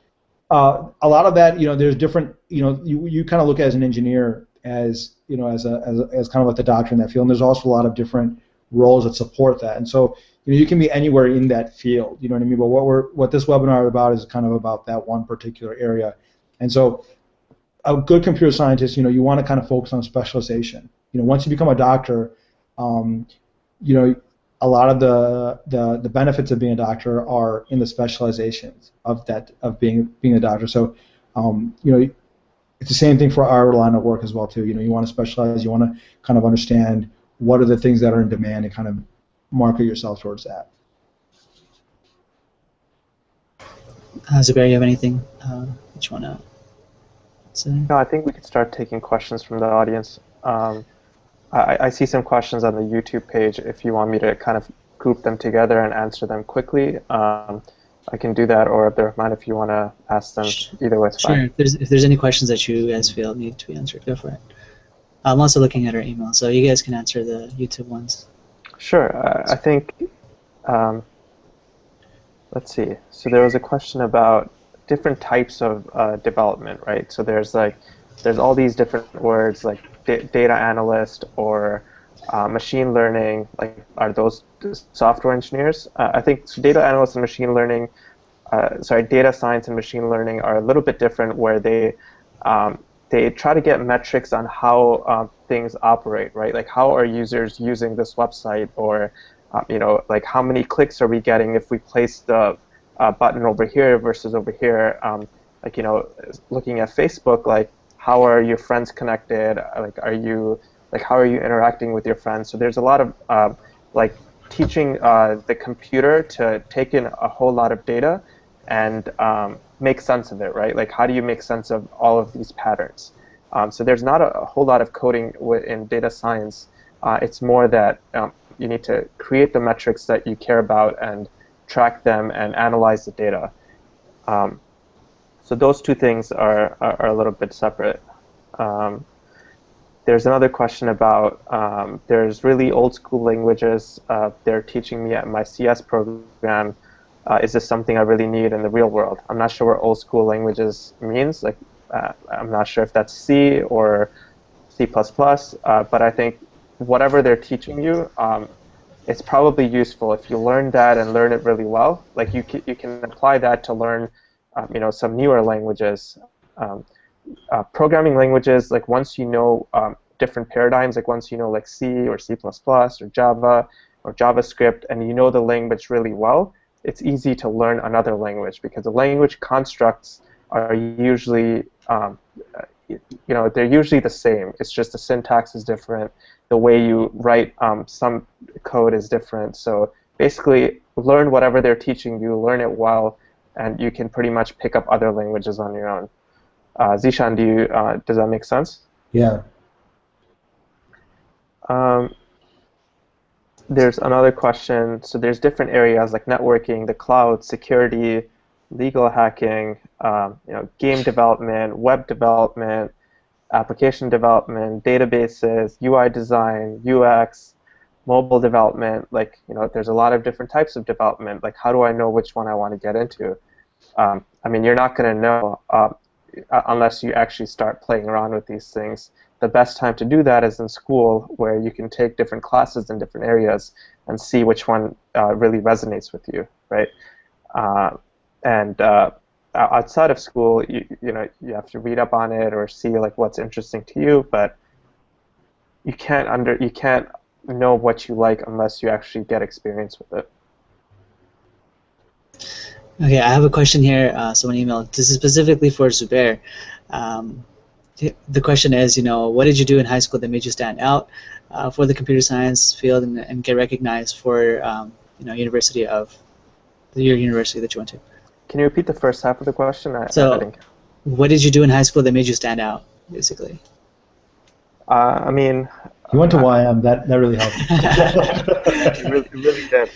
Speaker 2: a lot of that, there's different. You kind of look at as an engineer as as kind of like the doctor in that field. And there's also a lot of different roles that support that. And so you can be anywhere in that field. You know what I mean? But what this webinar is about is kind of about that one particular area. And so a good computer scientist, you want to kind of focus on specialization. Once you become a doctor, a lot of the benefits of being a doctor are in the specializations of being a doctor. So it's the same thing for our line of work as well too. You want to specialize. You want to kind of understand what are the things that are in demand and kind of market yourself towards that.
Speaker 3: Zubair, you have anything that you want to say?
Speaker 1: No, I think we could start taking questions from the audience. I see some questions on the YouTube page. If you want me to kind of group them together and answer them quickly, I can do that, or Abdurrahman, if you want to ask them, either way it's fine.
Speaker 3: Sure. If there's any questions that you guys feel need to be answered, go for it. I'm also looking at our email, so you guys can answer the YouTube ones.
Speaker 1: Sure. I think, let's see. So there was a question about different types of development, right? So there's all these different words like data analyst or machine learning. Like, are those software engineers? I think data analyst and machine learning, data science and machine learning are a little bit different, where they try to get metrics on how things operate, right? Like, how are users using this website, or like how many clicks are we getting if we place the button over here versus over here? Looking at Facebook, like, how are your friends connected? How are you interacting with your friends? So there's a lot of teaching the computer to take in a whole lot of data and make sense of it, right? Like, how do you make sense of all of these patterns? So there's not a whole lot of coding in data science. It's more that you need to create the metrics that you care about and track them and analyze the data. So those two things are a little bit separate. There's another question about there's really old school languages they're teaching me at my CS program. Is this something I really need in the real world? I'm not sure what old school languages means. Like, I'm not sure if that's C or C++, but I think whatever they're teaching you, it's probably useful if you learn that and learn it really well. Like, you can apply that to learn some newer languages. Programming languages, like, once you know different paradigms, like once you know like C or C++ or Java or JavaScript, and you know the language really well, it's easy to learn another language, because the language constructs are usually, they're usually the same. It's just the syntax is different. The way you write some code is different. So basically, learn whatever they're teaching you, learn it well, and you can pretty much pick up other languages on your own. Zishan, does that make sense?
Speaker 2: Yeah.
Speaker 1: There's another question. So there's different areas like networking, the cloud, security, legal hacking, game development, web development, application development, databases, UI design, UX, mobile development. Like, there's a lot of different types of development. Like, how do I know which one I want to get into? I mean, you're not going to know. unless you actually start playing around with these things. The best time to do that is in school, where you can take different classes in different areas and see which one really resonates with you, right? And outside of school, you have to read up on it or see like what's interesting to you, but you can't know what you like unless you actually get experience with it.
Speaker 3: Okay, I have a question here. Someone emailed. This is specifically for Zubair. The question is, what did you do in high school that made you stand out for the computer science field and get recognized for, your university that you went to?
Speaker 1: Can you repeat the first half of the question? I didn't.
Speaker 3: What did you do in high school that made you stand out, basically?
Speaker 1: I mean,
Speaker 2: you went to YM. That really helped.
Speaker 1: It really did.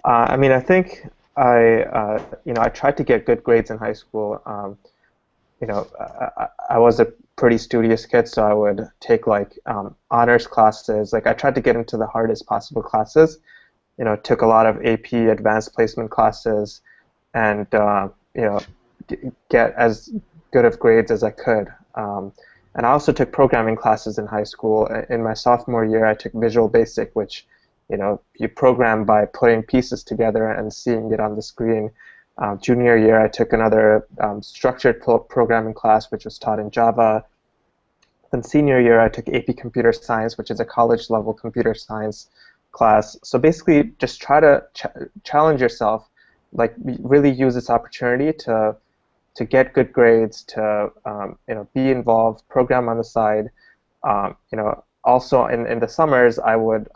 Speaker 1: I mean, I think I tried to get good grades in high school. I was a pretty studious kid, so I would take like honors classes. Like I tried to get into the hardest possible classes. Took a lot of AP advanced placement classes, and get as good of grades as I could. And I also took programming classes in high school. In my sophomore year, I took Visual Basic, which you program by putting pieces together and seeing it on the screen. Junior year, I took another structured programming class, which was taught in Java. Then senior year, I took AP Computer Science, which is a college-level computer science class. So basically, just try to challenge yourself, like really use this opportunity to get good grades, to be involved, program on the side. Also in the summers, I would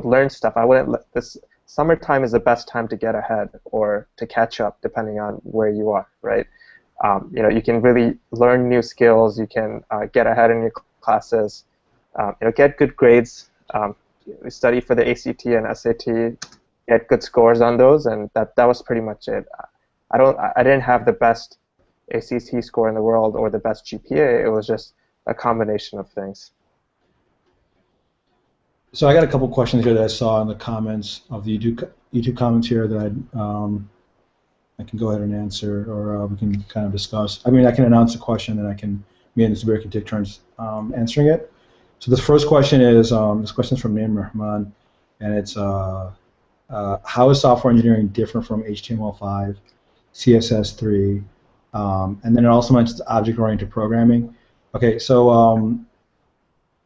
Speaker 1: learn stuff. I wouldn't let this. Summertime is the best time to get ahead or to catch up, depending on where you are, right? You can really learn new skills. You can get ahead in your classes. Get good grades. Study for the ACT and SAT. Get good scores on those, and that was pretty much it. I didn't have the best ACT score in the world or the best GPA. It was just a combination of things.
Speaker 2: So I got a couple questions here that I saw in the comments of the YouTube comments here that I can go ahead and answer, or we can kind of discuss. I mean, I can announce a question, and me and Zubair can take turns answering it. So the first question is this question is from Naim Rahman, and it's how is software engineering different from HTML5, CSS3, and then it also mentions object-oriented programming. Okay, so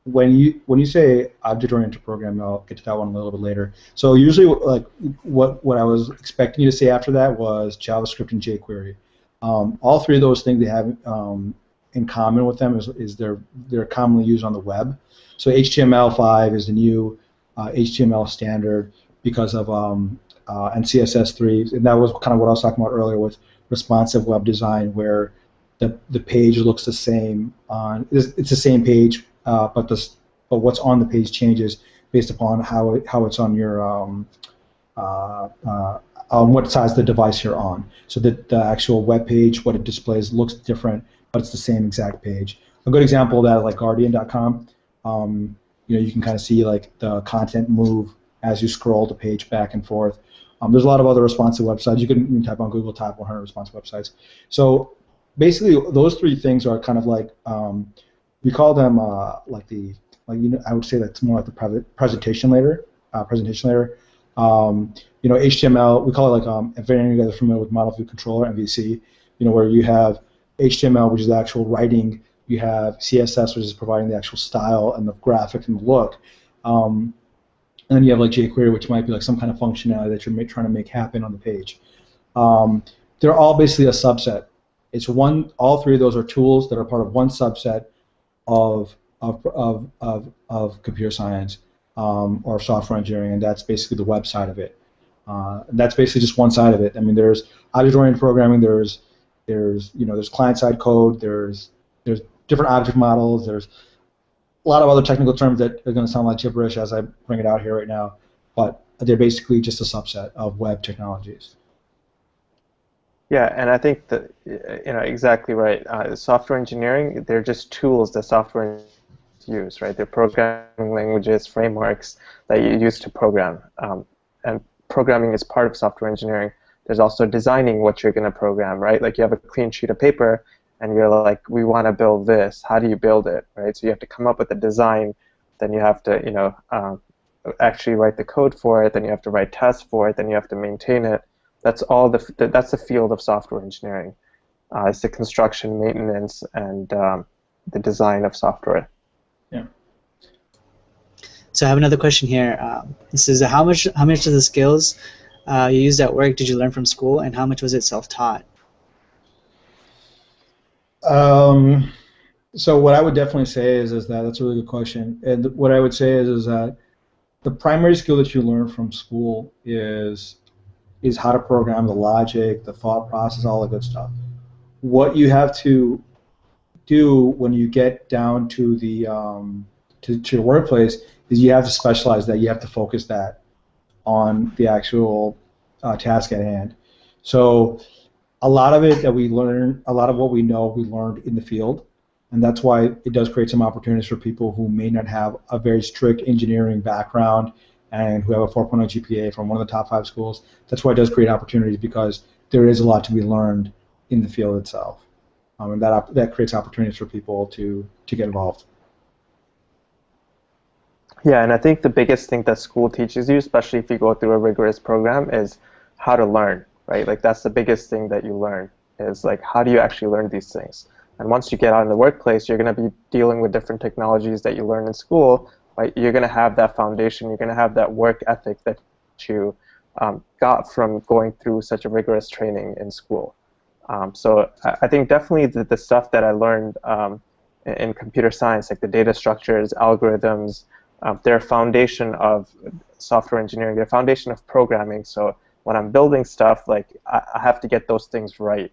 Speaker 2: when you say object-oriented programming, I'll get to that one a little bit later. So usually, like what I was expecting you to say after that was JavaScript and jQuery. All three of those things they have in common with them is they're commonly used on the web. So HTML5 is the new HTML standard because of and CSS3, and that was kind of what I was talking about earlier with responsive web design, where the page looks the same on it's the same page. But what's on the page changes based upon how it's on your on what size the device you're on. So that the actual web page, what it displays, looks different, but it's the same exact page. A good example of that is like Guardian.com. You can kind of see like the content move as you scroll the page back and forth. There's a lot of other responsive websites. You can type on Google top 100 responsive websites. So basically, those three things are kind of like we call them I would say that's more like the presentation layer. HTML, we call it like if any of you guys are familiar with Model View Controller, MVC, where you have HTML, which is the actual writing, you have CSS, which is providing the actual style and the graphic and the look, and then you have like jQuery, which might be like some kind of functionality that you're trying to make happen on the page. They're all basically a subset. All three of those are tools that are part of one subset of computer science or software engineering, and that's basically the web side of it. That's basically just one side of it. I mean, there's object-oriented programming, there's client-side code, there's different object models, there's a lot of other technical terms that are going to sound like gibberish as I bring it out here right now, but they're basically just a subset of web technologies.
Speaker 1: Yeah, and I think that exactly right. Software engineering, they're just tools that software engineers use, right? They're programming languages, frameworks that you use to program, and programming is part of software engineering. there's also designing what you're going to program, right? Like you have a clean sheet of paper, and you're like, we want to build this. How do you build it, right? So you have to come up with a design, then you have to, actually write the code for it, then you have to write tests for it, then you have to maintain it. That's all that's the field of software engineering. It's the construction, maintenance, and the design of software.
Speaker 2: Yeah.
Speaker 3: So I have another question here. This is how much of the skills you used at work did you learn from school, and how much was it self-taught?
Speaker 2: So what I would definitely say is that that's a really good question. And what I would say is that the primary skill that you learn from school is how to program, the logic, the thought process, all the good stuff. What you have to do when you get down to the to your workplace is you have to specialize that. You have to focus that on the actual task at hand. So a lot of it that we learn, a lot of what we know, we learned in the field, and that's why it does create some opportunities for people who may not have a very strict engineering background and who have a 4.0 GPA from one of the top 5 schools. That's why it does create opportunities, because there is a lot to be learned in the field itself, and that creates opportunities for people to get involved.
Speaker 1: Yeah, and I think the biggest thing that school teaches you, especially if you go through a rigorous program, is how to learn, right? Like that's the biggest thing that you learn, is like how do you actually learn these things? And once you get out in the workplace, you're going to be dealing with different technologies that you learn in school, right? You're going to have that foundation, you're going to have that work ethic that you got from going through such a rigorous training in school. So I think definitely the stuff that I learned in computer science, like the data structures, algorithms, they're a foundation of software engineering, they're a foundation of programming. So when I'm building stuff, like I have to get those things right.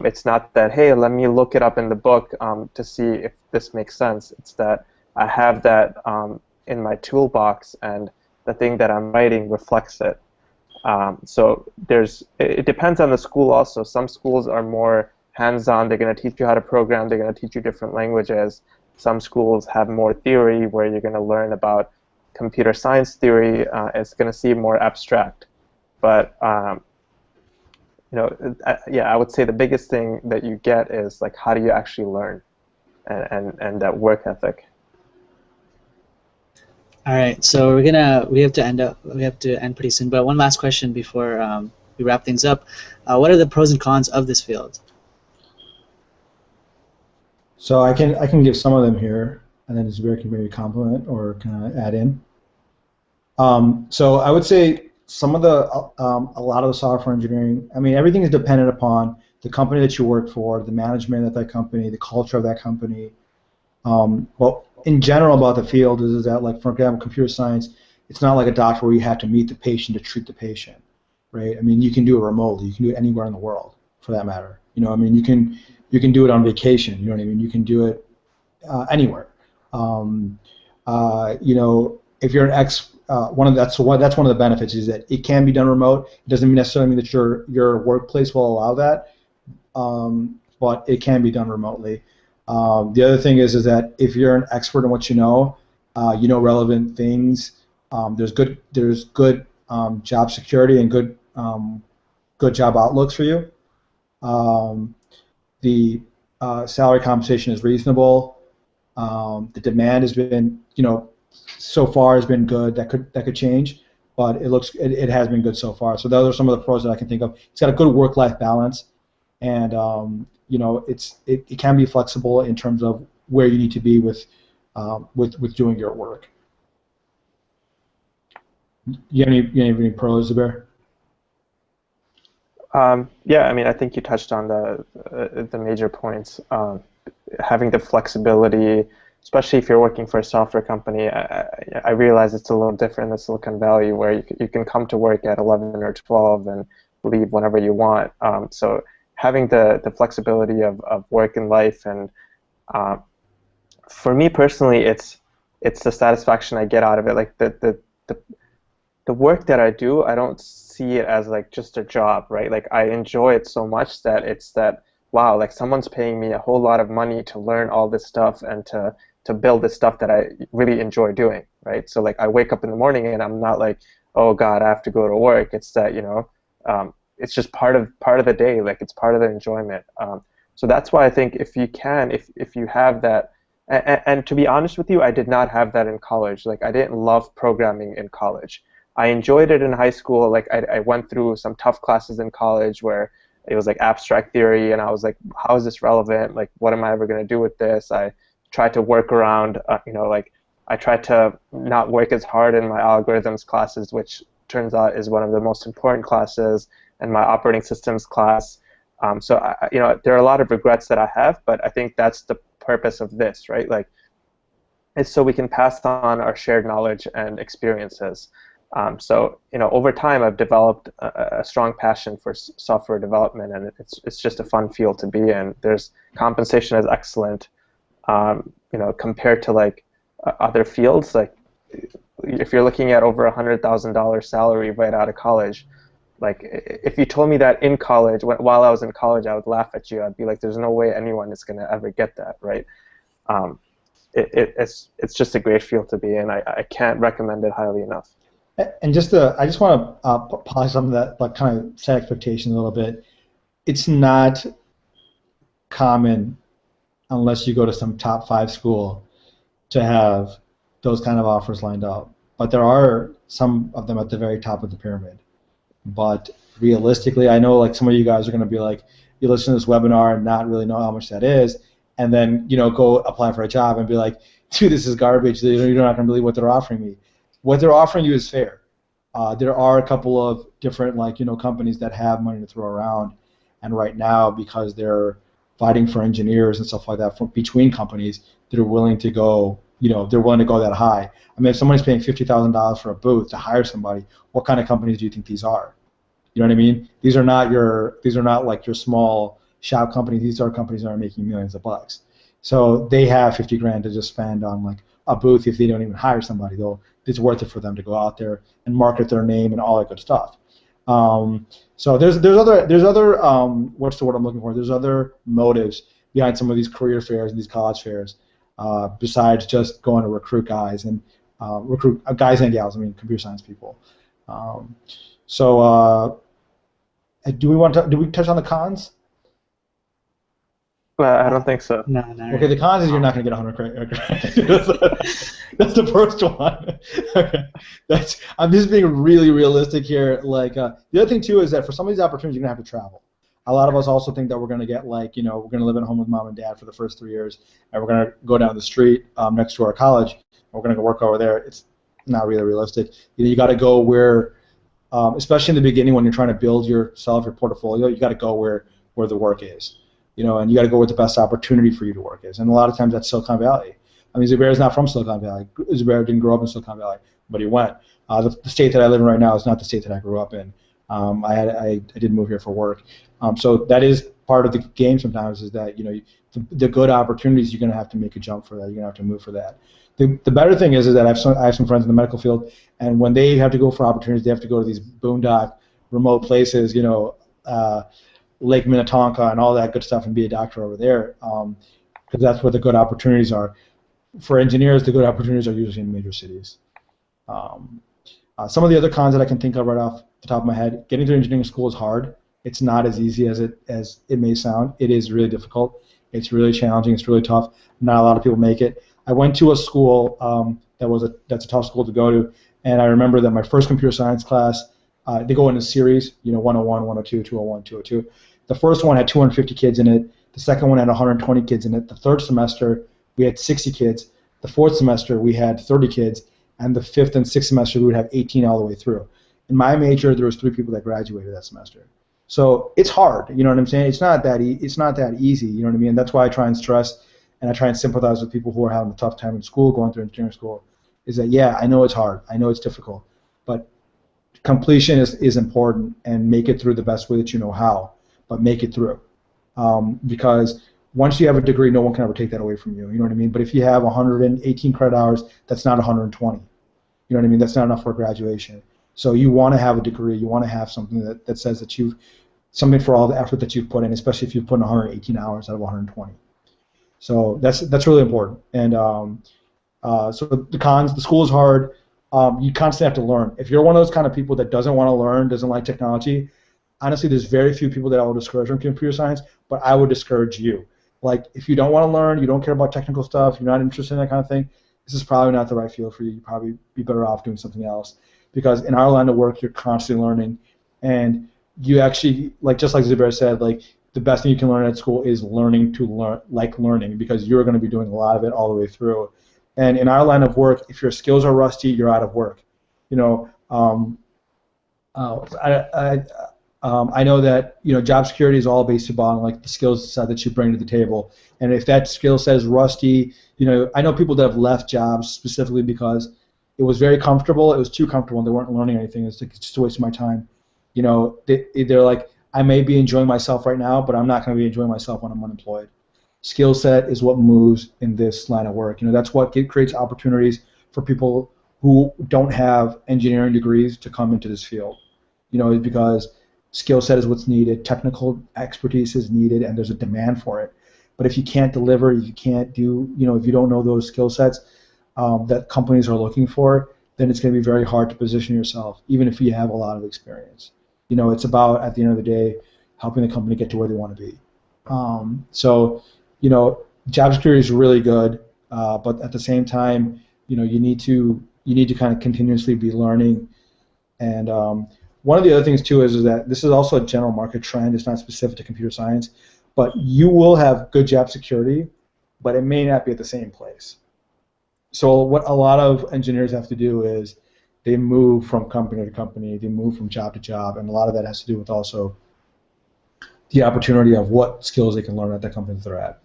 Speaker 1: It's not that, hey, let me look it up in the book to see if this makes sense. It's that I have that in my toolbox, and the thing that I'm writing reflects it. So it depends on the school also. Some schools are more hands-on. They're going to teach you how to program. They're going to teach you different languages. Some schools have more theory, where you're going to learn about computer science theory. It's going to seem more abstract. But yeah, I would say the biggest thing that you get is like how do you actually learn, and that work ethic.
Speaker 3: All right, so we have to end pretty soon. But one last question before we wrap things up: what are the pros and cons of this field?
Speaker 2: So I can give some of them here, and then Zubair can maybe compliment or kind of add in. So I would say some of the a lot of the software engineering. I mean, everything is dependent upon the company that you work for, the management of that company, the culture of that company. Well, in general about the field is that, like, for example, computer science, it's not like a doctor where you have to meet the patient to treat the patient, right? I mean, you can do it remotely. You can do it anywhere in the world, for that matter. I mean, you can do it on vacation. You know what I mean? You can do it anywhere. If you're an that's one of the benefits is that it can be done remote. It doesn't necessarily mean that your workplace will allow that, but it can be done remotely. The other thing is that if you're an expert in what you know relevant things. There's good job security and good job outlooks for you. The salary compensation is reasonable. The demand has been, so far has been good. That could change, but it has been good so far. So those are some of the pros that I can think of. It's got a good work-life balance, and it can be flexible in terms of where you need to be with doing your work. You have any pros, Zubair?
Speaker 1: Yeah, I mean, I think you touched on the major points. Having the flexibility, especially if you're working for a software company, I realize it's a little different in Silicon Valley, where you can come to work at 11 or 12 and leave whenever you want. So having the flexibility of work and life, and for me personally, it's the satisfaction I get out of it. Like the work that I do, I don't see it as like just a job, right? Like I enjoy it so much that it's that, wow, like someone's paying me a whole lot of money to learn all this stuff and to build this stuff that I really enjoy doing, right? So like I wake up in the morning and I'm not like, oh God, I have to go to work. It's that, it's just part of the day, like it's part of the enjoyment. So that's why I think if you can, if you have that, and to be honest with you, I did not have that in college. Like I didn't love programming in college. I enjoyed it in high school. Like I went through some tough classes in college where it was like abstract theory, and I was like, how is this relevant? Like, what am I ever going to do with this? I tried to work around, like I tried to not work as hard in my algorithms classes, which turns out is one of the most important classes, and my operating systems class. So there are a lot of regrets that I have, but I think that's the purpose of this, right? Like, it's so we can pass on our shared knowledge and experiences. So over time, I've developed a strong passion for software development, and it's just a fun field to be in. There's compensation is excellent, compared to like other fields. Like if you're looking at over $100,000 salary right out of college, like if you told me that in college, while I was in college, I would laugh at you. I'd be like, there's no way anyone is going to ever get that, right? It's just a great field to be in. I can't recommend it highly enough.
Speaker 2: And I just want to polish some of that, like kind of set expectations a little bit. It's not common, unless you go to some top 5 school, to have those kind of offers lined up. But there are some of them at the very top of the pyramid. But realistically, I know like some of you guys are going to be like, you listen to this webinar and not really know how much that is, and then go apply for a job and be like, dude, this is garbage. You're not going to believe what they're offering me. What they're offering you is fair. There are a couple of different companies that have money to throw around, and right now, because they're fighting for engineers and stuff like that between companies, they're willing to go that high. I mean, if somebody's paying $50,000 for a booth to hire somebody, what kind of companies do you think these are? You know what I mean? These are not like your small shop companies. These are companies that are making millions of bucks. So they have 50 grand to just spend on like a booth. If they don't even hire somebody, though, it's worth it for them to go out there and market their name and all that good stuff. So there's other what's the word I'm looking for? There's other motives behind some of these career fairs and these college fairs, besides just going to recruit guys and guys and gals. I mean, computer science people. Do we touch on the cons?
Speaker 1: I don't think so.
Speaker 3: No.
Speaker 2: Okay, the cons is you're not going to get 100 credits. That's the first one. Okay. I'm just being really realistic here. Like the other thing too is that for some of these opportunities, you're going to have to travel. A lot of us also think that we're going to get we're going to live at home with mom and dad for the first 3 years, and we're going to go down the street next to our college, and we're going to go work over there. It's not really realistic. You got to go where, especially in the beginning when you're trying to build your portfolio, you got to go where the work is. And you got to go where the best opportunity for you to work is. And a lot of times that's Silicon Valley. I mean, Zubair is not from Silicon Valley. Zubair didn't grow up in Silicon Valley, but he went. The state that I live in right now is not the state that I grew up in. I did move here for work. So that is part of the game sometimes, is that the good opportunities, you're going to have to make a jump for that. You're going to have to move for that. The better thing is that I have some friends in the medical field, and when they have to go for opportunities, they have to go to these boondock, remote places, Lake Minnetonka and all that good stuff, and be a doctor over there, because that's where the good opportunities are. For engineers, the good opportunities are usually in major cities. Some of the other cons that I can think of right off the top of my head: getting through engineering school is hard. It's not as easy as it may sound. It is really difficult. It's really challenging. It's really tough. Not a lot of people make it. I went to a school that's a tough school to go to, and I remember that my first computer science class, they go in a series, 101, 102, 201, 202. The first one had 250 kids in it. The second one had 120 kids in it. The third semester, we had 60 kids. The fourth semester, we had 30 kids. And the fifth and sixth semester, we would have 18 all the way through. In my major, there was 3 people that graduated that semester. So it's hard, you know what I'm saying? It's not that easy, you know what I mean? And that's why I try and stress, and I try and sympathize with people who are having a tough time in school, going through engineering school, is that, yeah, I know it's hard. I know it's difficult. But completion is important, and make it through the best way that you know how, but make it through. Because once you have a degree, no one can ever take that away from you, you know what I mean? But if you have 118 credit hours, that's not 120. You know what I mean? That's not enough for graduation. So you want to have a degree, you want to have something that says that something for all the effort that you've put in, especially if you've put in 118 hours out of 120. So that's really important. And so the cons, the school is hard. You constantly have to learn. If you're one of those kind of people that doesn't want to learn, doesn't like technology, honestly, there's very few people that I will discourage from computer science, but I would discourage you. Like, if you don't want to learn, you don't care about technical stuff, you're not interested in that kind of thing, this is probably not the right field for you. You'd probably be better off doing something else. Because in our line of work, you're constantly learning, and you actually, like, just like Zubair said, like, the best thing you can learn at school is learning to learn, like learning, because you're going to be doing a lot of it all the way through. And in our line of work, if your skills are rusty, you're out of work. You know, I know that, you know, job security is all based upon like the skill set that you bring to the table. And if that skill set is rusty, you know, I know people that have left jobs specifically because it was very comfortable. It was too comfortable, and they weren't learning anything. It's like, it's just a waste of my time. You know, they're like, I may be enjoying myself right now, but I'm not going to be enjoying myself when I'm unemployed. Skill set is what moves in this line of work. You know, that's what creates opportunities for people who don't have engineering degrees to come into this field. You know, because skill set is what's needed, technical expertise is needed, and there's a demand for it. But if you can't deliver, if you can't do, you know, if you don't know those skill sets that companies are looking for, then it's going to be very hard to position yourself, even if you have a lot of experience. You know, it's about, at the end of the day, helping the company get to where they want to be. So, you know, job security is really good, but at the same time, you know, you need to kind of continuously be learning. And one of the other things too is that this is also a general market trend. It's not specific to computer science, but you will have good job security, but it may not be at the same place. So what a lot of engineers have to do is they move from company to company, they move from job to job, and a lot of that has to do with also the opportunity of what skills they can learn at the company that they're at.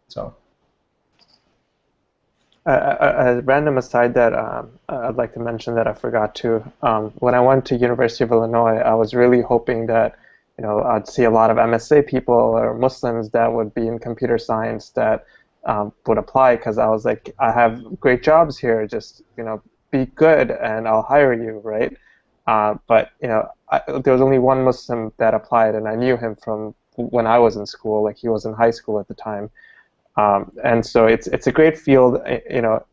Speaker 2: So.
Speaker 1: A random aside that I'd like to mention that I forgot to. When I went to University of Illinois, I was really hoping that, you know, I'd see a lot of MSA people or Muslims that would be in computer science that would apply, because I was like, I have great jobs here. Just, you know, be good and I'll hire you, right? But you know, there was only one Muslim that applied, and I knew him from when I was in school. Like, he was in high school at the time. And so it's a great field. You know,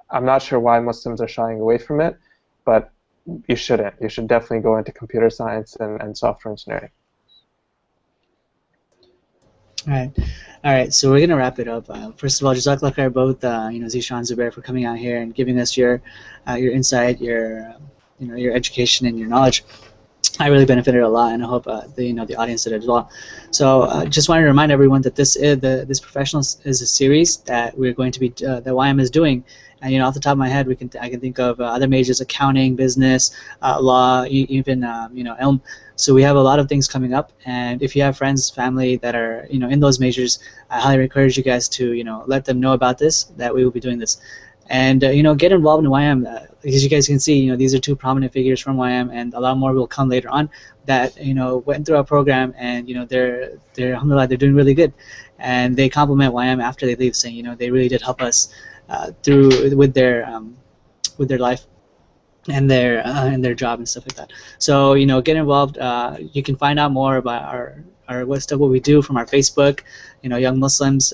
Speaker 1: I'm not sure why Muslims are shying away from it, but you shouldn't. You should definitely go into computer science and software engineering.
Speaker 3: All right. So we're gonna wrap it up. First of all, Jazakallah khair both, you know, Zishan, Zubair, for coming out here and giving us your insight, your you know, your education and your knowledge. I really benefited a lot, and I hope the audience did as well. So just wanted to remind everyone that this professional is a series that we're going to be that YM is doing. And, you know, off the top of my head, I can think of other majors: accounting, business, law, even you know, Ilm. So we have a lot of things coming up, and if you have friends, family that are, you know, in those majors, I highly encourage you guys to, you know, let them know about this, that we will be doing this. And you know, get involved in YM. As you guys can see, you know, these are two prominent figures from YM, and a lot more will come later on that, you know, went through our program, and, you know, they're alhamdulillah, they're doing really good, and they compliment YM after they leave, saying, you know, they really did help us through with their life and their job and stuff like that. So, you know, get involved. You can find out more about our what we do from our Facebook, you know, Young Muslims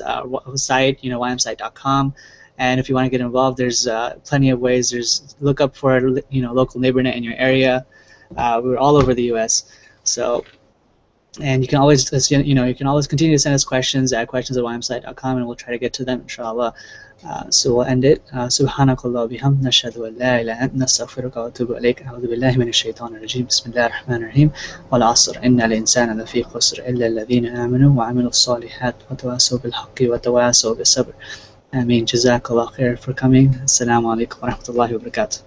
Speaker 3: site, you know, ymsite.com. And if you want to get involved, there's plenty of ways. There's look up for, you know, local NeighborNet in your area. We're all over the U.S. So, and you can always, you know, you can always continue to send us questions at questions@ymsite.com, and we'll try to get to them, inshallah. So we'll end it. Subhanakallah bihamd nashhadu an la ilaha illa anta nastaghfiruka wa atubu ilayk. A'udhu billahi minash shaitanir rajim. Bismillahir rahmanir rahim. Wal 'asr innal insana lafi khusr illa alladhina amanu wa 'amilus salihat wa tawasaw bil haqqi wa tawasaw bis sabr. Ameen. Jazakallah khair for coming. Assalamu alaikum wa rahmatullahi wa barakatuh.